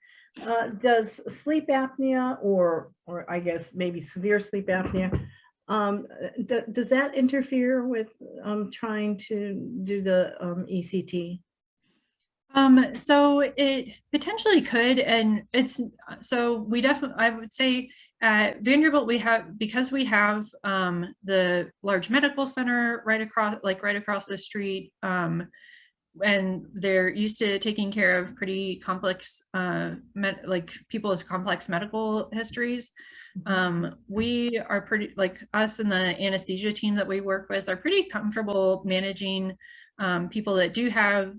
Does sleep apnea or I guess maybe severe sleep apnea, does that interfere with trying to do the ECT? So it potentially could, and so we definitely, I would say at Vanderbilt because we have the large medical center right across the street, and they're used to taking care of pretty complex like people with complex medical histories. We are pretty, like us and the anesthesia team that we work with are pretty comfortable managing people that do have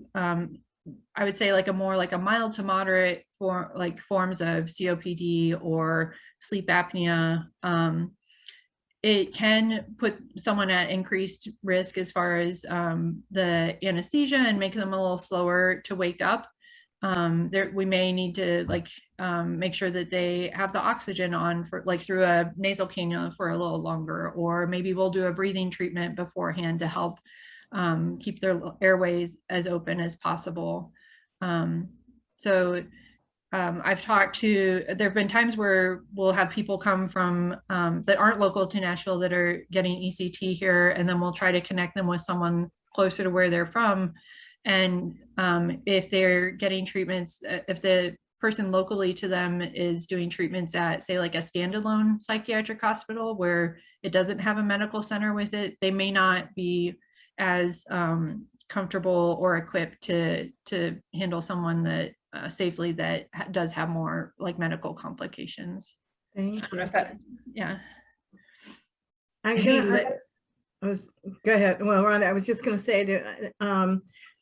I would say like a mild to moderate forms of COPD or sleep apnea. It can put someone at increased risk as far as the anesthesia and make them a little slower to wake up. We may need to make sure that they have the oxygen on for through a nasal cannula for a little longer, or maybe we'll do a breathing treatment beforehand to help keep their airways as open as possible. I've talked to, there have been times where we'll have people come from that aren't local to Nashville that are getting ECT here, and then we'll try to connect them with someone closer to where they're from. And if they're getting treatments, if the person locally to them is doing treatments at, say, like a standalone psychiatric hospital where it doesn't have a medical center with it, they may not be as comfortable or equipped to handle someone that safely that does have more like medical complications. Thank you. Yeah. Go ahead. Well, Rhonda, I was just going to say that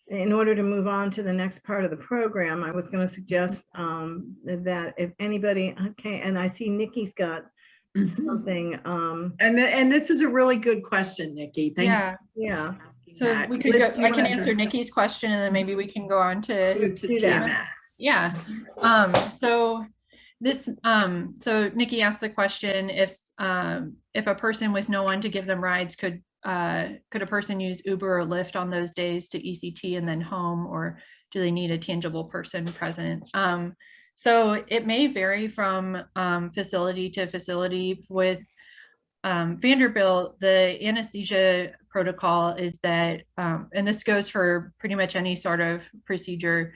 in order to move on to the next part of the program, I was going to suggest that if anybody, okay, and I see Nikki's got something. And this is a really good question, Nikki. Thank you. Yeah. So we could I can answer Nikki's question, and then maybe we can go on to TMS. Yeah. So This, so Nikki asked the question, if a person with no one to give them rides, could a person use Uber or Lyft on those days to ECT and then home, or do they need a tangible person present? So it may vary from facility to facility. With Vanderbilt, the anesthesia protocol is that, and this goes for pretty much any sort of procedure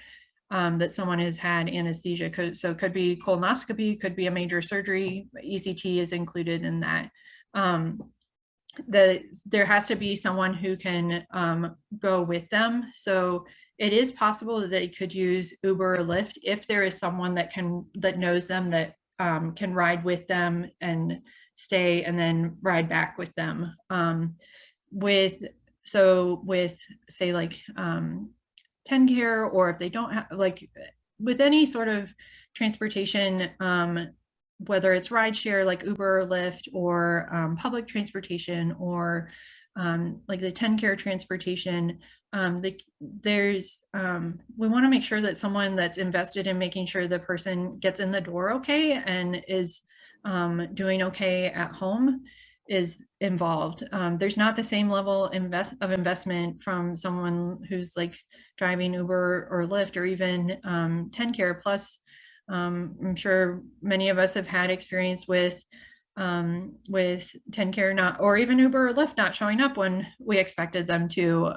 that someone has had anesthesia. So it could be colonoscopy, could be a major surgery, ECT is included in that. There has to be someone who can go with them. So it is possible that they could use Uber or Lyft if there is someone that knows them, that can ride with them and stay and then ride back with them. With say like TennCare, or if they don't have, like with any sort of transportation, whether it's rideshare like Uber or Lyft, or public transportation, or like the TennCare transportation, we want to make sure that someone that's invested in making sure the person gets in the door okay and is doing okay at home is involved. There's not the same level of investment from someone who's like driving Uber or Lyft, or even TennCare. Plus, I'm sure many of us have had experience with TennCare or even Uber or Lyft not showing up when we expected them to.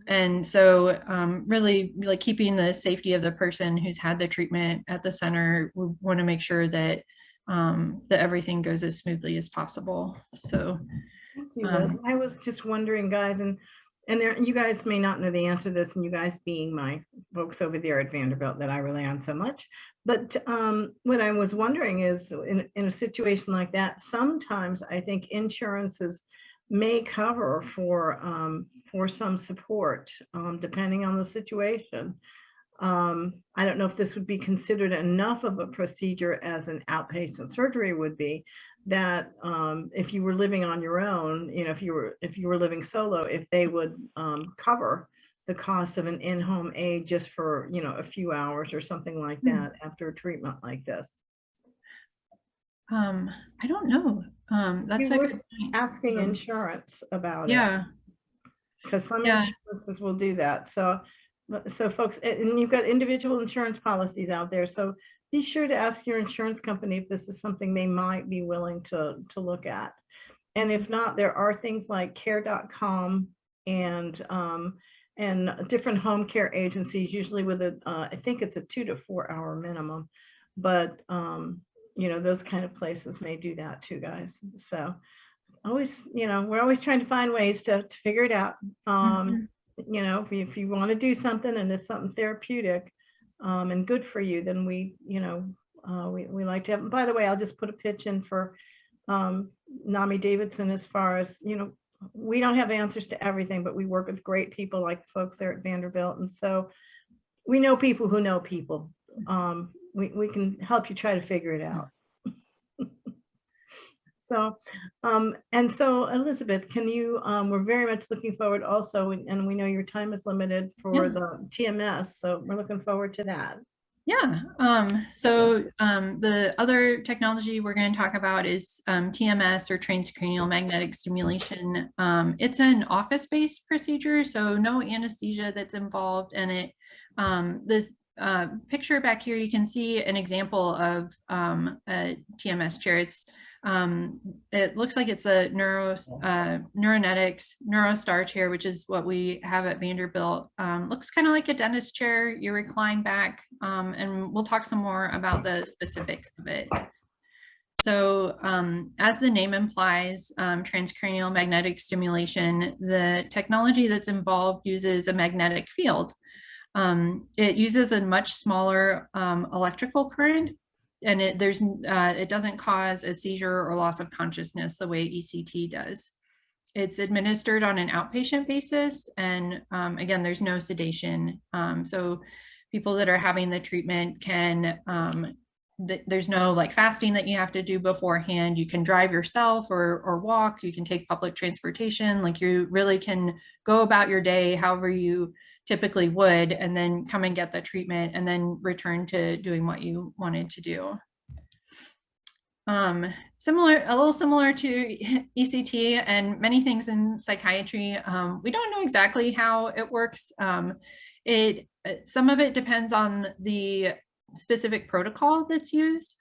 And so really keeping the safety of the person who's had the treatment at the center. We want to make sure that that everything goes as smoothly as possible. So Thank you, Liz. I was just wondering, guys, and you guys may not know the answer to this, and you guys being my folks over there at Vanderbilt that I rely on so much, but what I was wondering is, in a situation like that, sometimes I think insurances may cover for some support, depending on the situation. I don't know if this would be considered enough of a procedure as an outpatient surgery would be, that if you were living on your own, you know, if you were living solo, if they would cover the cost of an in-home aid just for, you know, a few hours or something like that after a treatment like this. I don't know. That's a good point. Asking insurance about it. Yeah. Because some insurances will do that. So folks, and you've got individual insurance policies out there. So be sure to ask your insurance company if this is something they might be willing to look at. And if not, there are things like care.com and different home care agencies, usually with I think it's a 2 to 4 hour minimum, but you know, those kind of places may do that too, guys. So always, you know, we're always trying to find ways to figure it out. You know, if you want to do something and it's something therapeutic and good for you, then we like to have. And by the way, I'll just put a pitch in for NAMI Davidson, as far as, you know, we don't have answers to everything, but we work with great people like the folks there at Vanderbilt. And so we know people who know people. We can help you try to figure it out. So, and so Elizabeth, can you, we're very much looking forward also, and we know your time is limited for the TMS, so we're looking forward to that. Yeah, so the other technology we're going to talk about is TMS, or transcranial magnetic stimulation. It's an office-based procedure, so no anesthesia that's involved in it. This picture back here, you can see an example of a TMS chair. It looks like it's a Neuronetics NeuroStar chair, which is what we have at Vanderbilt. Looks kind of like a dentist chair. You recline back, and we'll talk some more about the specifics of it. So as the name implies, transcranial magnetic stimulation, the technology that's involved uses a magnetic field. It uses a much smaller electrical current, and it doesn't cause a seizure or loss of consciousness the way ECT does. It's administered on an outpatient basis, and again, there's no sedation. So people that are having the treatment can, there's no like fasting that you have to do beforehand. You can drive yourself or walk. You can take public transportation. Like, you really can go about your day however you typically would, and then come and get the treatment and then return to doing what you wanted to do. A little similar to ECT and many things in psychiatry. We don't know exactly how it works. Some of it depends on the specific protocol that's used.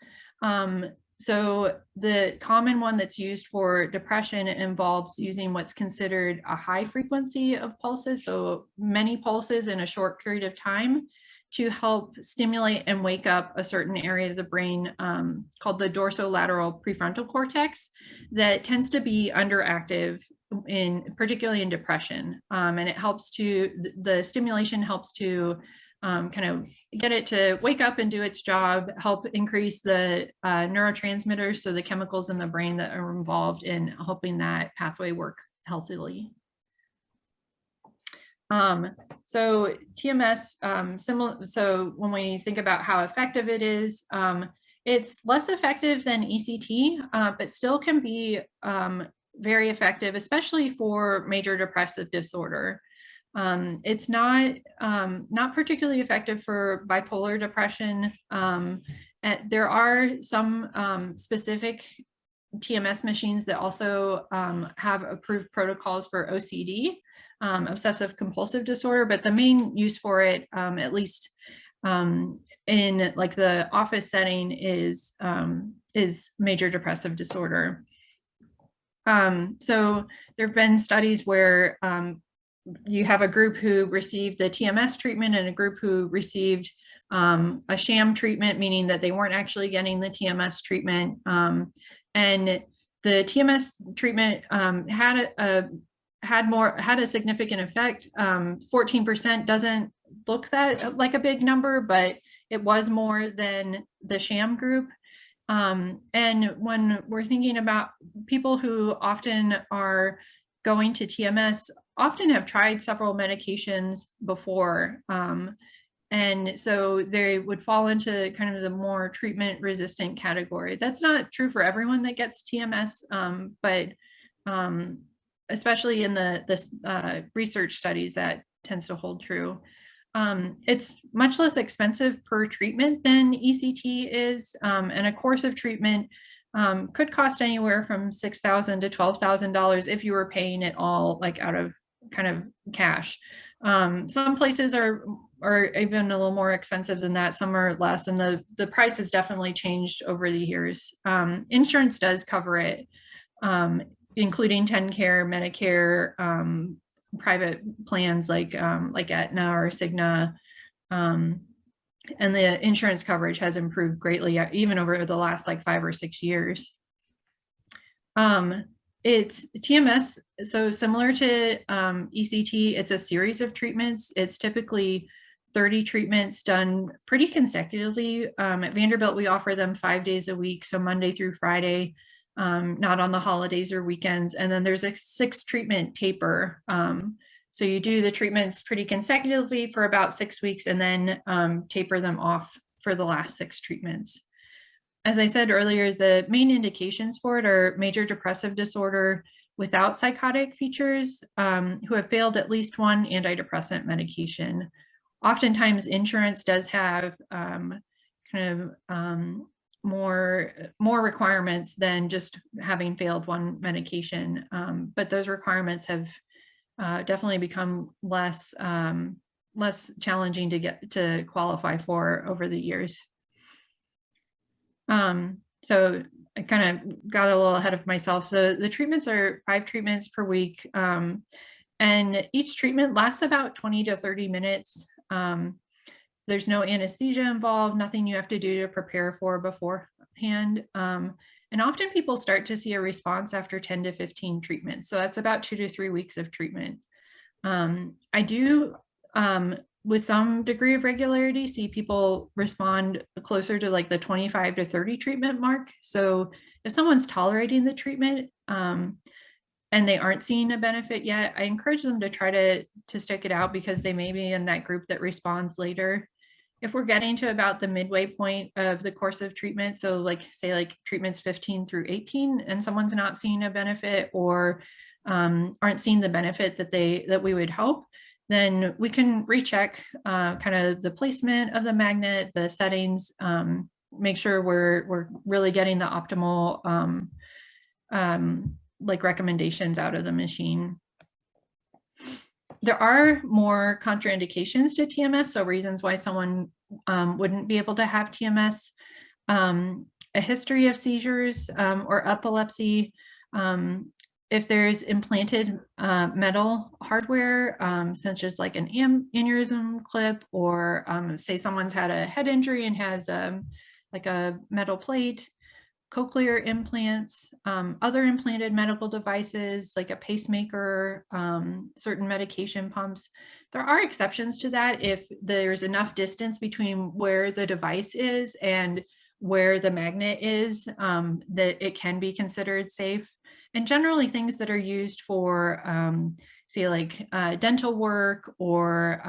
So the common one that's used for depression involves using what's considered a high frequency of pulses, so many pulses in a short period of time, to help stimulate and wake up a certain area of the brain called the dorsolateral prefrontal cortex that tends to be underactive particularly in depression. And it helps the stimulation helps to kind of get it to wake up and do its job, help increase the neurotransmitters, so the chemicals in the brain that are involved in helping that pathway work healthily. So TMS, similar. So when we think about how effective it is, it's less effective than ECT, but still can be very effective, especially for major depressive disorder. It's not particularly effective for bipolar depression. There are some specific TMS machines that also have approved protocols for OCD, obsessive compulsive disorder, but the main use for it, at least in like the office setting, is major depressive disorder. So there have been studies where you have a group who received the TMS treatment and a group who received a sham treatment, meaning that they weren't actually getting the TMS treatment. And the TMS treatment had a significant effect. 14% doesn't look that like a big number, but it was more than the sham group. And when we're thinking about people who often are going to TMS, often have tried several medications before. And so they would fall into kind of the more treatment resistant category. That's not true for everyone that gets TMS, but especially in the research studies, that tends to hold true. It's much less expensive per treatment than ECT is, and a course of treatment could cost anywhere from $6,000 to $12,000 if you were paying it all like out of kind of cash. Some places are even a little more expensive than that. Some are less, and the price has definitely changed over the years. Insurance does cover it, including TennCare, Medicare, private plans like Aetna or Cigna, and the insurance coverage has improved greatly, even over the last like 5 or 6 years. It's TMS, so similar to ECT, it's a series of treatments. It's typically 30 treatments done pretty consecutively. At Vanderbilt, we offer them 5 days a week, so Monday through Friday, not on the holidays or weekends. And then there's a 6 treatment taper. So you do the treatments pretty consecutively for about 6 weeks and then taper them off for the last 6 treatments. As I said earlier, the main indications for it are major depressive disorder without psychotic features, who have failed at least one antidepressant medication. Oftentimes insurance does have more requirements than just having failed one medication, but those requirements have definitely become less challenging to qualify for over the years. So I kind of got a little ahead of myself. The treatments are 5 treatments per week, and each treatment lasts about 20 to 30 minutes. There's no anesthesia involved, nothing you have to do to prepare for beforehand. And often people start to see a response after 10 to 15 treatments. So that's about 2 to 3 weeks of treatment. I do, with some degree of regularity, see people respond closer to like the 25 to 30 treatment mark. So if someone's tolerating the treatment and they aren't seeing a benefit yet, I encourage them to try to stick it out, because they may be in that group that responds later. If we're getting to about the midway point of the course of treatment, so like say like treatments 15 through 18, and someone's not seeing a benefit or aren't seeing the benefit that we would hope, then we can recheck kind of the placement of the magnet, the settings, make sure we're really getting the optimal like recommendations out of the machine. There are more contraindications to TMS, so reasons why someone wouldn't be able to have TMS. A history of seizures or epilepsy, if there's implanted metal hardware, such as like an aneurysm clip, or say someone's had a head injury and has like a metal plate, cochlear implants, other implanted medical devices like a pacemaker, certain medication pumps. There are exceptions to that if there's enough distance between where the device is and where the magnet is, that it can be considered safe. And generally things that are used for, say like dental work or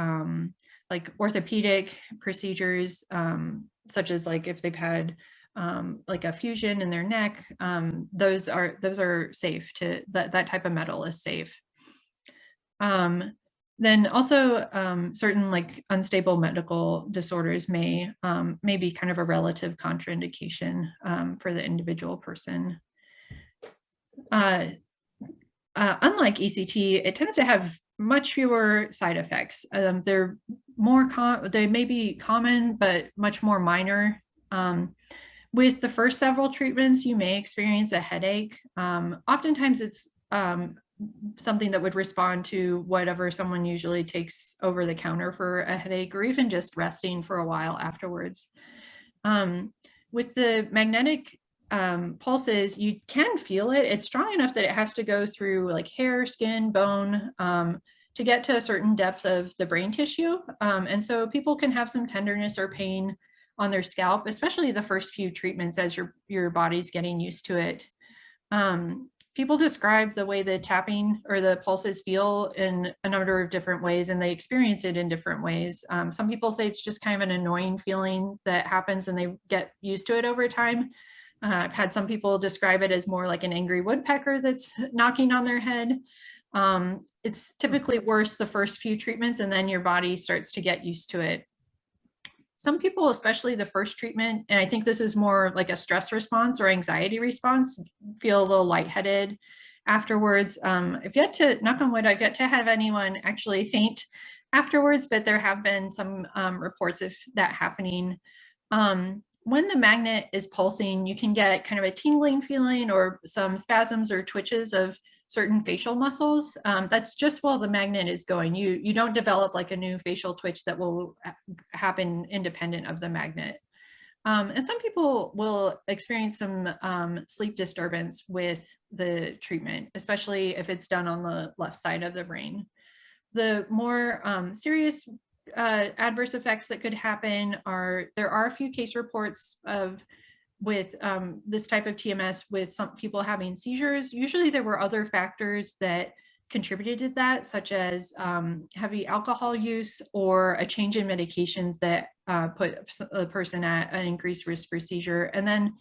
like orthopedic procedures, such as like if they've had like a fusion in their neck, those are safe to, that type of metal is safe. Then also certain like unstable medical disorders may be kind of a relative contraindication for the individual person. Unlike ECT, it tends to have much fewer side effects. They're more they may be common, but much more minor. With the first several treatments, you may experience a headache. Oftentimes it's something that would respond to whatever someone usually takes over the counter for a headache, or even just resting for a while afterwards. With the magnetic pulses, you can feel it. It's strong enough that it has to go through like hair, skin, bone to get to a certain depth of the brain tissue. And so people can have some tenderness or pain on their scalp, especially the first few treatments as your body's getting used to it. People describe the way the tapping or the pulses feel in a number of different ways, and they experience it in different ways. Some people say it's just kind of an annoying feeling that happens and they get used to it over time. I've had some people describe it as more like an angry woodpecker that's knocking on their head. It's typically worse the first few treatments, and then your body starts to get used to it. Some people, especially the first treatment, and I think this is more like a stress response or anxiety response, feel a little lightheaded afterwards. I've yet to, knock on wood, I've yet to have anyone actually faint afterwards, but there have been some reports of that happening. When the magnet is pulsing, you can get kind of a tingling feeling or some spasms or twitches of certain facial muscles. That's just while the magnet is going. You don't develop like a new facial twitch that will happen independent of the magnet. And some people will experience some sleep disturbance with the treatment, especially if it's done on the left side of the brain. The more serious adverse effects that could happen are, there are a few case reports with this type of TMS with some people having seizures. Usually there were other factors that contributed to that, such as heavy alcohol use or a change in medications that put a person at an increased risk for seizure. And then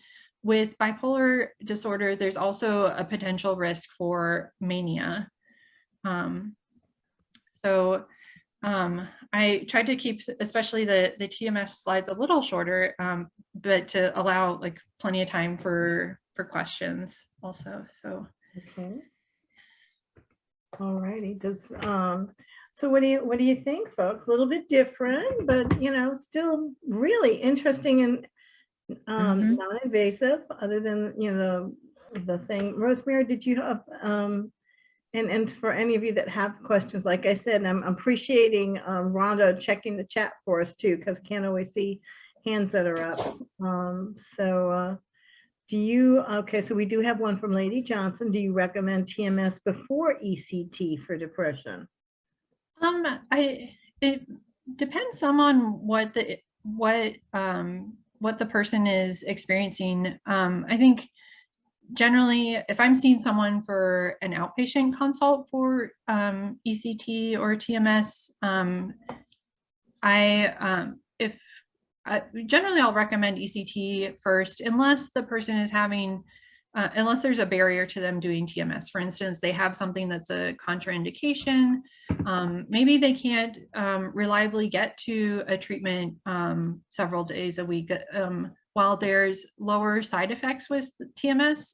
with bipolar disorder, there's also a potential risk for mania. I tried to keep, especially the TMS slides, a little shorter, but to allow like plenty of time for questions also. So Okay. All righty. So what do you think, folks? A little bit different, but still really interesting and non-invasive. Other than the thing. Rosemary, did you have and for any of you that have questions, like I said, I'm appreciating Rhonda checking the chat for us too, because I can't always see hands that are up. So we do have one from Lady Johnson. Do you recommend TMS before ECT for depression? It depends some on what the person is experiencing. I think generally, if I'm seeing someone for an outpatient consult for ECT or TMS, generally I'll recommend ECT first, unless the person is having unless there's a barrier to them doing TMS. For instance, they have something that's a contraindication. Maybe they can't reliably get to a treatment several days a week. While there's lower side effects with TMS,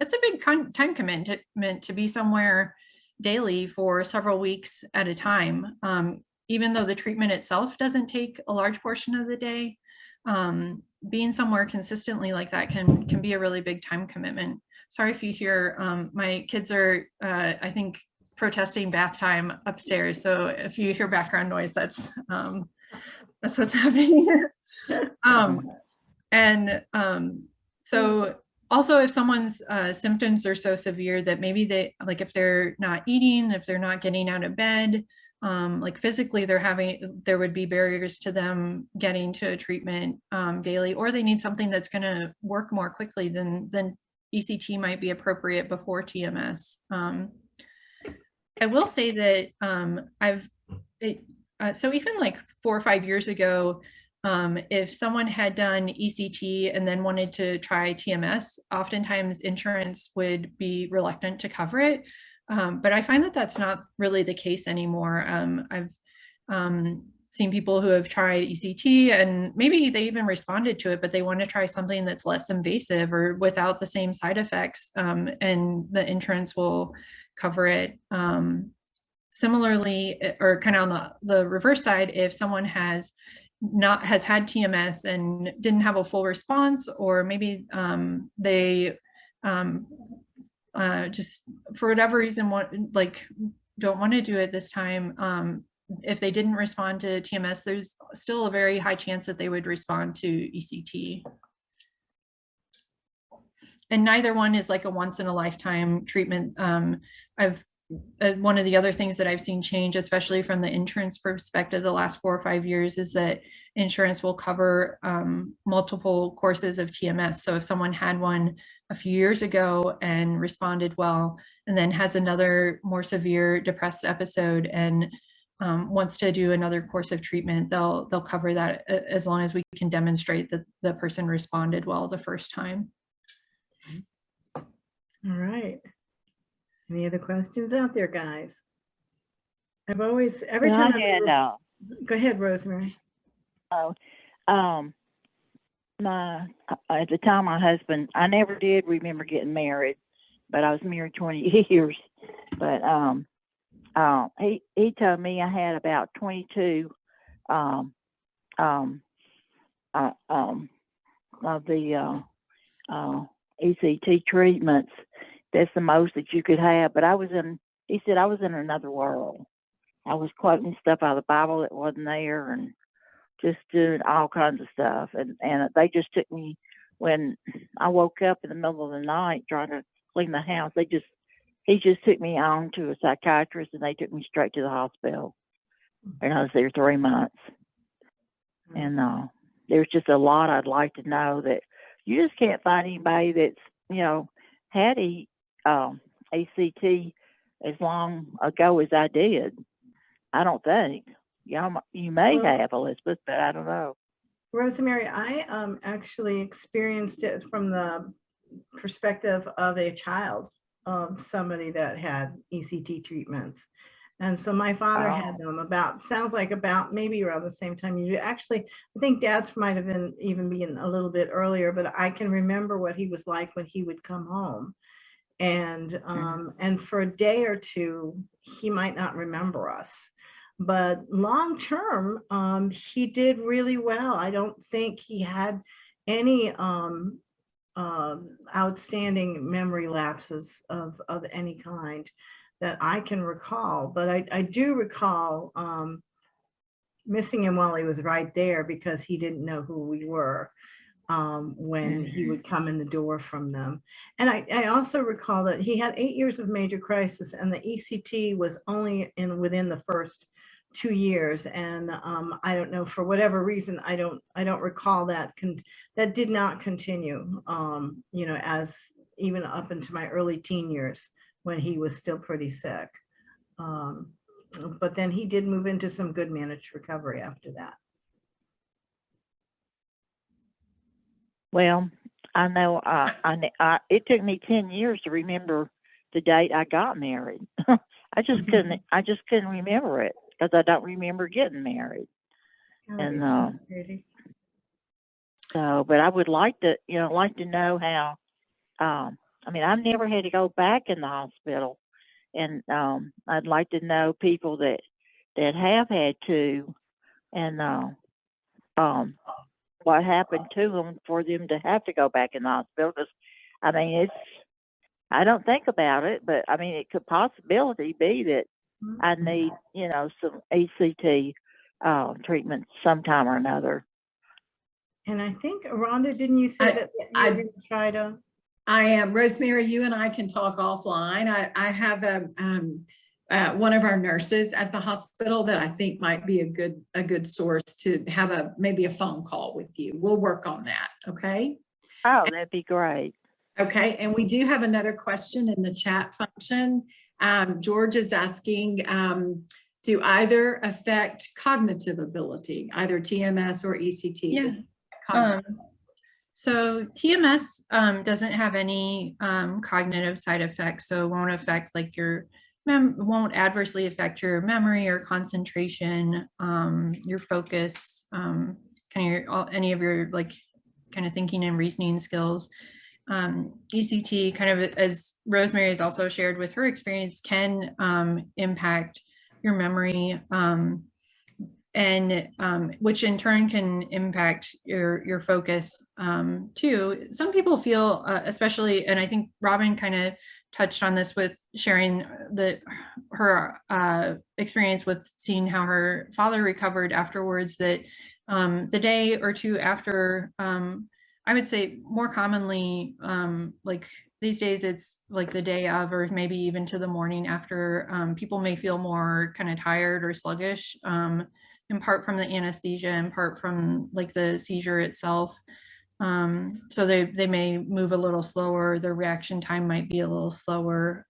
it's a big time commitment to be somewhere daily for several weeks at a time. Even though the treatment itself doesn't take a large portion of the day, being somewhere consistently like that can be a really big time commitment. Sorry if you hear, my kids are, I think, protesting bath time upstairs. So if you hear background noise, that's what's happening here. So also if someone's symptoms are so severe that maybe they, like if they're not eating, if they're not getting out of bed, like physically there would be barriers to them getting to a treatment daily, or they need something that's going to work more quickly, then ECT might be appropriate before TMS. I will say that so even like 4 or 5 years ago, if someone had done ECT and then wanted to try TMS, oftentimes insurance would be reluctant to cover it. But I find that that's not really the case anymore. I've seen people who have tried ECT and maybe they even responded to it, but they want to try something that's less invasive or without the same side effects, and the insurance will cover it. Similarly, or kind of on the reverse side, if someone has had TMS and didn't have a full response, or maybe they just for whatever reason don't want to do it this time, if they didn't respond to TMS, there's still a very high chance that they would respond to ECT. And neither one is like a once in a lifetime treatment. One of the other things that I've seen change, especially from the insurance perspective the last 4 or 5 years, is that insurance will cover multiple courses of TMS. So if someone had one a few years ago and responded well, and then has another more severe depressed episode and wants to do another course of treatment, they'll cover that as long as we can demonstrate that the person responded well the first time. All right. Any other questions out there, guys? Every time go ahead, Rosemary. At the time, my husband, I never did remember getting married, but I was married 20 years. But he told me I had about 22 of the ECT treatments. That's the most that you could have. But he said I was in another world. I was quoting stuff out of the Bible that wasn't there and just doing all kinds of stuff. And they just took me, when I woke up in the middle of the night trying to clean the house, he just took me on to a psychiatrist and they took me straight to the hospital. And I was there 3 months. And there's just a lot I'd like to know that you just can't find anybody that's, had ACT as long ago as I did. I don't think. You may have, Elizabeth, but I don't know. Rosemary, I actually experienced it from the perspective of a child of somebody that had ECT treatments. And so my father had them sounds like about maybe around the same time you do. Actually, I think Dad's might have been even a little bit earlier, but I can remember what he was like when he would come home. And for a day or two, he might not remember us. But long term, he did really well. I don't think he had any outstanding memory lapses of any kind that I can recall. But I do recall missing him while he was right there because he didn't know who we were when he would come in the door from them. And I also recall that he had 8 years of major crisis, and the ECT was only within the first 2 years. And I don't know, for whatever reason, I don't recall that that did not continue, as even up into my early teen years when he was still pretty sick. But then he did move into some good managed recovery after that. Well, I know it took me 10 years to remember the date I got married. I just couldn't remember it because I don't remember getting married. And so, but I would like to know how. I mean, I've never had to go back in the hospital, and I'd like to know people that have had to, and what happened to them for them to have to go back in the hospital. Because I mean, I don't think about it, but I mean, it could possibility be that I need, some ECT treatment sometime or another. And I think, Rhonda, didn't you say that you were going to try to? I am. Rosemary, you and I can talk offline. I have one of our nurses at the hospital that I think might be a good source to have maybe a phone call with you. We'll work on that. Okay. Oh, that'd be great. Okay. And we do have another question in the chat function. George is asking, do either affect cognitive ability, either TMS or ECT? Yeah. So TMS doesn't have any cognitive side effects, so it won't affect like won't adversely affect your memory or concentration, your focus, any of your kind of thinking and reasoning skills. ECT, kind of as Rosemary has also shared with her experience, can impact your memory, and which in turn can impact your focus too. Some people feel, especially, and I think Robin kind of touched on this with sharing her experience with seeing how her father recovered afterwards, that the day or two after, I would say more commonly, like these days, it's like the day of, or maybe even to the morning after, people may feel more kind of tired or sluggish, in part from the anesthesia, in part from like the seizure itself. So they may move a little slower, their reaction time might be a little slower.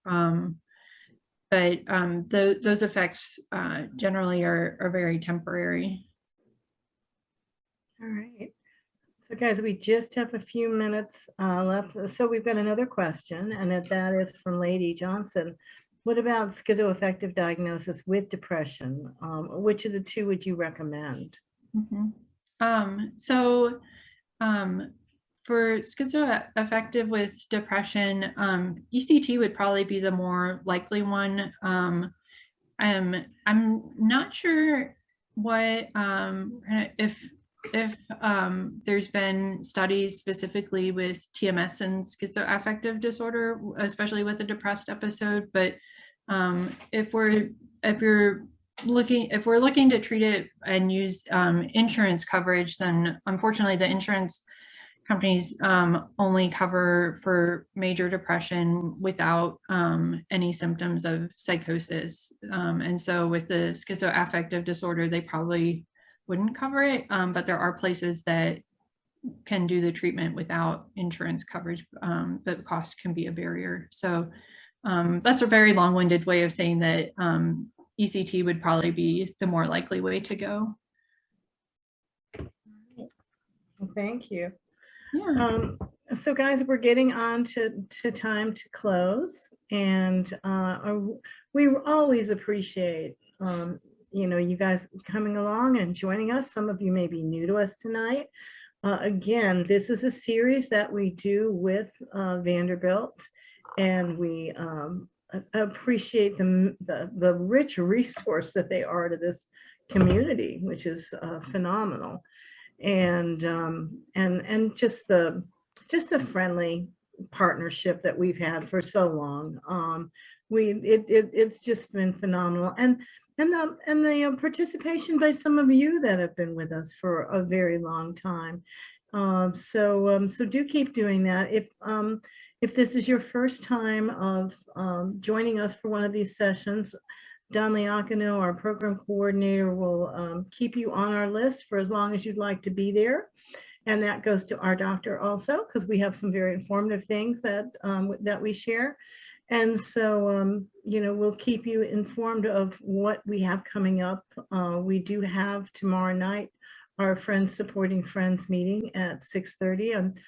But those effects generally are very temporary. All right. So guys, we just have a few minutes left. So we've got another question, and that is from Lady Johnson. What about schizoaffective diagnosis with depression? Which of the two would you recommend? So for schizoaffective with depression, ECT would probably be the more likely one. I'm not sure what if there's been studies specifically with TMS and schizoaffective disorder, especially with a depressed episode, but if we're looking to treat it and use insurance coverage, then unfortunately the insurance companies only cover for major depression without any symptoms of psychosis. And so with the schizoaffective disorder, they probably wouldn't cover it, but there are places that can do the treatment without insurance coverage, but cost can be a barrier. So that's a very long-winded way of saying that ECT would probably be the more likely way to go. Thank you. Yeah. So guys, we're getting on to time to close, and we always appreciate you guys coming along and joining us. Some of you may be new to us tonight. Again, this is a series that we do with Vanderbilt, and we appreciate the rich resource that they are to this community, which is phenomenal, and just the friendly partnership that we've had for so long. It's just been phenomenal, and the participation by some of you that have been with us for a very long time. So do keep doing that. If this is your first time of joining us for one of these sessions, Don Liacano, our program coordinator, will keep you on our list for as long as you'd like to be there. And that goes to our doctor also, because we have some very informative things that we share. And so, we'll keep you informed of what we have coming up. We do have tomorrow night our Friends Supporting Friends meeting at 6:30. And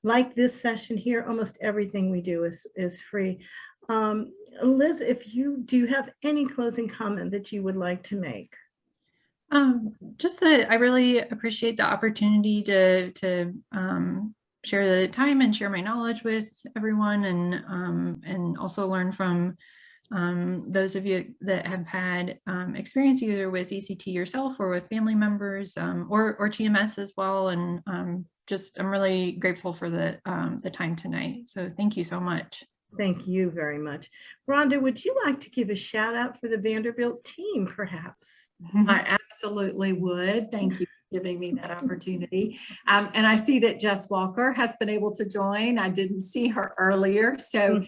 like this session here, almost everything we do is free. Liz, if you do you have any closing comment that you would like to make? Just that I really appreciate the opportunity to share the time and share my knowledge with everyone, and also learn from those of you that have had experience either with ECT yourself or with family members, or TMS as well. And I'm really grateful for the time tonight. So thank you so much. Thank you very much. Rhonda, would you like to give a shout out for the Vanderbilt team, perhaps? I absolutely would. Thank you for giving me that opportunity. And I see that Jess Walker has been able to join. I didn't see her earlier, so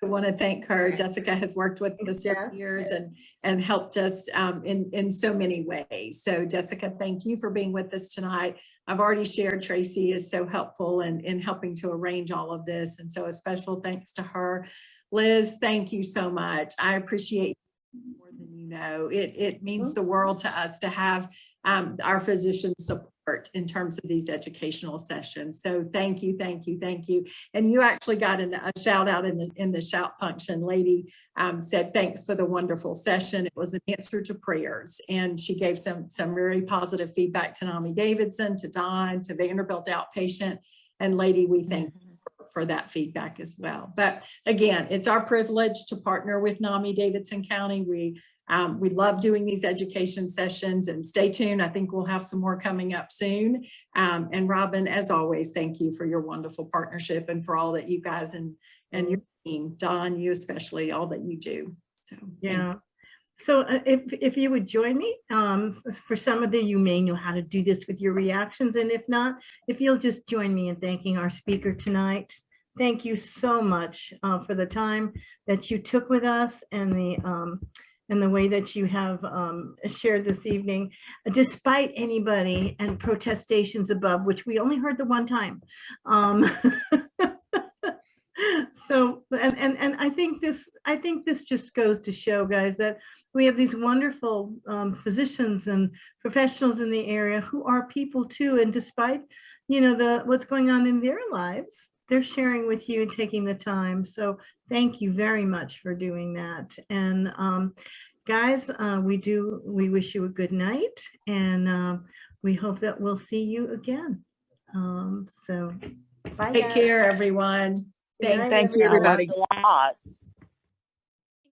I want to thank her. Jessica has worked with us for years and helped us in so many ways. So Jessica, thank you for being with us tonight. I've already shared Tracy is so helpful in helping to arrange all of this. And so a special thanks to her. Liz, thank you so much. I appreciate you more than you know. It means the world to us to have our physician support in terms of these educational sessions. So thank you, thank you, thank you. And you actually got a shout out in the shout function. Lady said, thanks for the wonderful session. It was an answer to prayers. And she gave some very positive feedback to NAMI Davidson, to Don, to Vanderbilt Outpatient. And Lady, we thank you for that feedback as well. But again, it's our privilege to partner with NAMI Davidson County. We love doing these education sessions, and stay tuned. I think we'll have some more coming up soon. And Robin, as always, thank you for your wonderful partnership and for all that you guys and your team, Don, you especially, all that you do. So yeah. So if you would join me, for some of you may know how to do this with your reactions. And if not, if you'll just join me in thanking our speaker tonight. Thank you so much for the time that you took with us and the way that you have shared this evening, despite anybody and protestations above, which we only heard the one time. So, and I think this just goes to show, guys, that we have these wonderful physicians and professionals in the area who are people too. And despite, what's going on in their lives, they're sharing with you and taking the time. So thank you very much for doing that. And guys, we wish you a good night, and we hope that we'll see you again. So bye. Take care, everyone. Thank you, everybody. A lot.